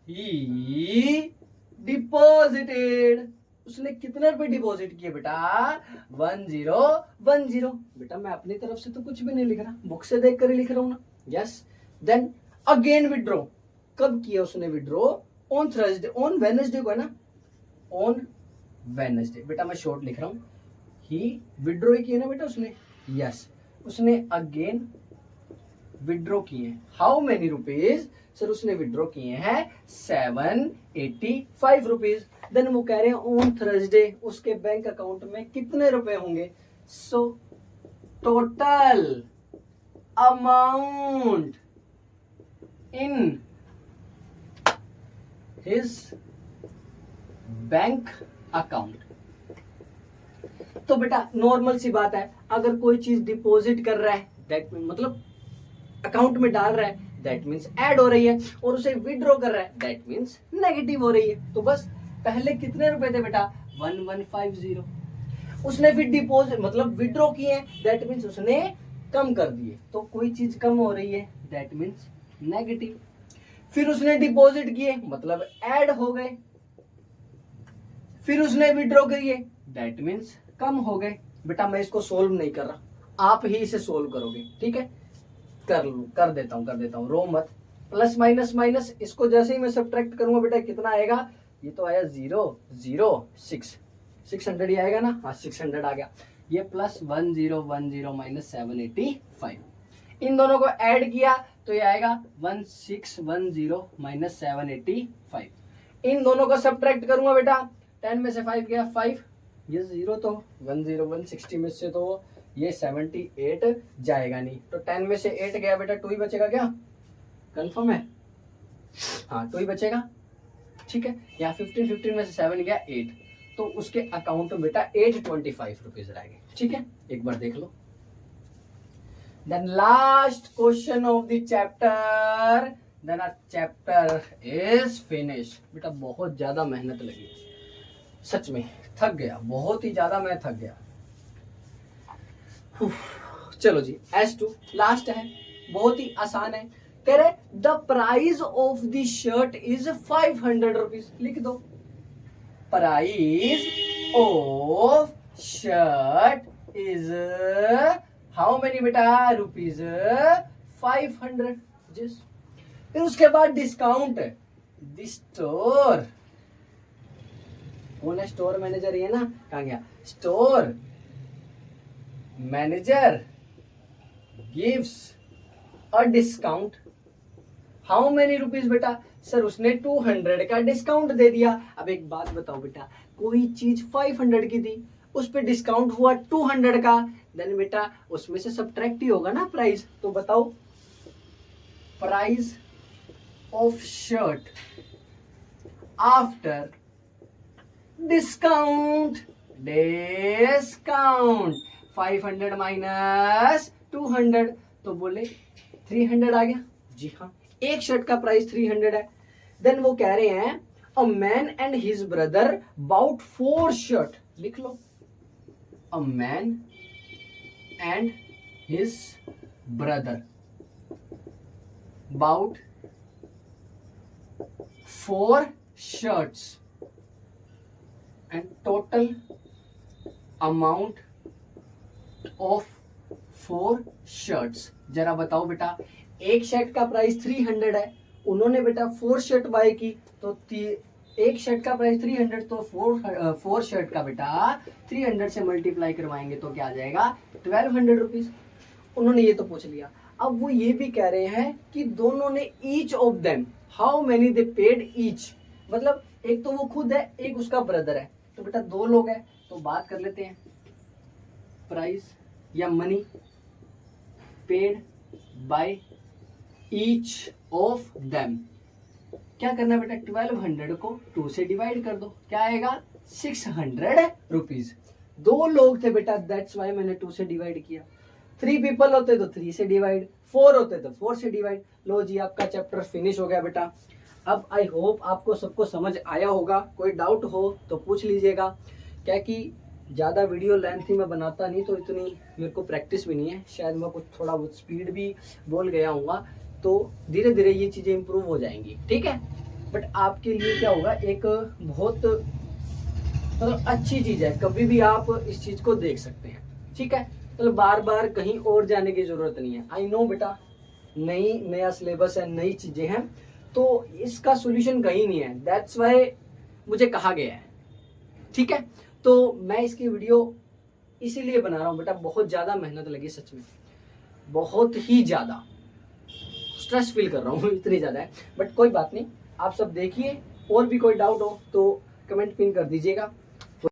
ही डिपॉजिटेड, उसने कितने रुपए डिपॉजिट किए बेटा 1010। बेटा मैं अपनी तरफ से तो कुछ भी नहीं लिख रहा, बुक से देख कर ही लिख रहा हूं ना, यस। देन अगेन विड्रॉ, कब किया उसने withdraw, on Thursday, on Wednesday को है ना, ऑन वेडनेसडे। बेटा मैं शॉर्ट लिख रहा हूं, ही विड्रॉ किया ना बेटा उसने, यस, उसने अगेन विड्रॉ किए, हाउ मेनी रुपीज, सर उसने विड्रॉ किए हैं 785 रुपीज। देन वो कह रहे हैं ऑन थर्सडे उसके बैंक अकाउंट में कितने रुपए होंगे, so total amount in his bank account. तो बेटा नॉर्मल सी बात है, अगर कोई चीज डिपॉजिट कर रहा है दैट मतलब अकाउंट में डाल रहा है दैट मीन्स ऐड हो रही है, और उसे विड्रॉ कर रहा है दैट मीन्स नेगेटिव हो रही है। तो बस पहले कितने रुपए थे बेटा 1150, उसने फिर डिपॉजिट मतलब विड्रॉ किए दैट मीन्स उसने कम कर दिए, तो कोई चीज कम हो रही है दैट मीन्स नेगेटिव। फिर उसने डिपॉजिट किए मतलब ऐड हो गए, फिर उसने विड्रॉ करिए दैट मीन्स कम हो गए। बेटा मैं इसको सोल्व नहीं कर रहा, आप ही इसे सोल्व करोगे, ठीक है। कर देता हूं रो मत। प्लस माइनस माइनस, इसको जैसे ही मैं सब्ट्रैक्ट करूंगा बेटा कितना आएगा, ये तो आया 600 ही आएगा ना, हाँ 600 आ गया। ये प्लस 1010 माइनस 785, इन दोनों को ऐड किया तो ये आएगा 1610 माइनस 785। इन दोनों को सब्ट्रैक्ट करूंगा बेटा, 10 में से 5 गया 5, ये 0 तो 160 में से तो ये 78 जाएगा नहीं, तो 10 में से 8 गया बेटा 2 ही बचेगा, क्या कंफर्म है, हाँ 2 ही बचेगा, ठीक है। यहाँ 15 में से 7 गया 8, तो उसके अकाउंट में बेटा 825 रुपीज रहेंगे, ठीक है। एक बार देख लो। Then last question of the chapter, then our chapter is finish. बेटा बहुत ज्यादा मेहनत लगी, सच में थक गया, बहुत ही ज्यादा मैं थक गया। चलो जी S2 लास्ट है, बहुत ही आसान है, कह रहे the price of the shirt is 500 rupees, लिख दो price of shirt is how many बेटा रुपीज 500, जिस फिर उसके बाद डिस्काउंट, द स्टोर कौन है स्टोर मैनेजर? ये ना, कहाँ गया? Store manager gives a discount. How many rupees बेटा? सर उसने 200 का डिस्काउंट दे दिया। अब एक बात बताओ बेटा, कोई चीज 500 की थी, उस पे डिस्काउंट हुआ 200 का, देन बेटा उसमें से सब्ट्रैक्ट ही होगा ना प्राइस। तो बताओ price of shirt after discount. Discount 500 minus 200, तो बोले 300 आ गया। जी हाँ, एक शर्ट का प्राइस 300 है। देन वो कह रहे हैं a man and his brother bought 4 shirt. लिख लो, a man and his brother bought 4 shirts and total amount of 4 shirts। जरा बताओ बेटा, एक शर्ट का प्राइस 300 है, उन्होंने बेटा 4 शर्ट बाय की, तो एक शर्ट का प्राइस 300, तो 4 शर्ट का बेटा 300 से मल्टीप्लाई करवाएंगे तो क्या आ जाएगा? 1200 रुपीज। उन्होंने ये तो पूछ लिया। अब वो ये भी कह रहे हैं कि दोनों ने each of them how many they paid each, मतलब एक तो वो खुद है, एक उसका ब्रदर है, तो बेटा 2 लोग हैं, तो बात कर लेते हैं। प्राइस या money paid by each of them, क्या करना है बेटा? 1200 को 2 से डिवाइड कर दो, क्या आएगा? 600 रुपीज। 2 लोग थे बेटा, दैट्स वाई मैंने 2 से डिवाइड किया। 3 पीपल होते तो 3 से डिवाइड, 4 होते तो 4 से डिवाइड। लो जी, आपका चैप्टर फिनिश हो गया बेटा। अब आई होप आपको सबको समझ आया होगा। कोई डाउट हो तो पूछ लीजिएगा, क्या कि ज़्यादा वीडियो लेंथ ही मैं बनाता नहीं, तो इतनी मेरे को प्रैक्टिस भी नहीं है, शायद मैं कुछ थोड़ा बहुत स्पीड भी बोल गया हूँगा, तो धीरे धीरे ये चीज़ें इम्प्रूव हो जाएंगी, ठीक है। बट आपके लिए क्या होगा, एक बहुत मतलब अच्छी चीज़ है, कभी भी आप इस चीज़ को देख सकते हैं, ठीक है। मतलब बार बार कहीं और जाने की ज़रूरत नहीं है। आई नो बेटा, नया सिलेबस है, नई चीज़ें हैं, तो इसका सॉल्यूशन कहीं नहीं है, दैट्स वाई मुझे कहा गया है, ठीक है। तो मैं इसकी वीडियो इसीलिए बना रहा हूँ बेटा, बहुत ज़्यादा मेहनत लगी, सच में बहुत ही ज़्यादा स्ट्रेस फील कर रहा हूँ, इतनी ज़्यादा है। बट कोई बात नहीं, आप सब देखिए, और भी कोई डाउट हो तो कमेंट पिन कर दीजिएगा।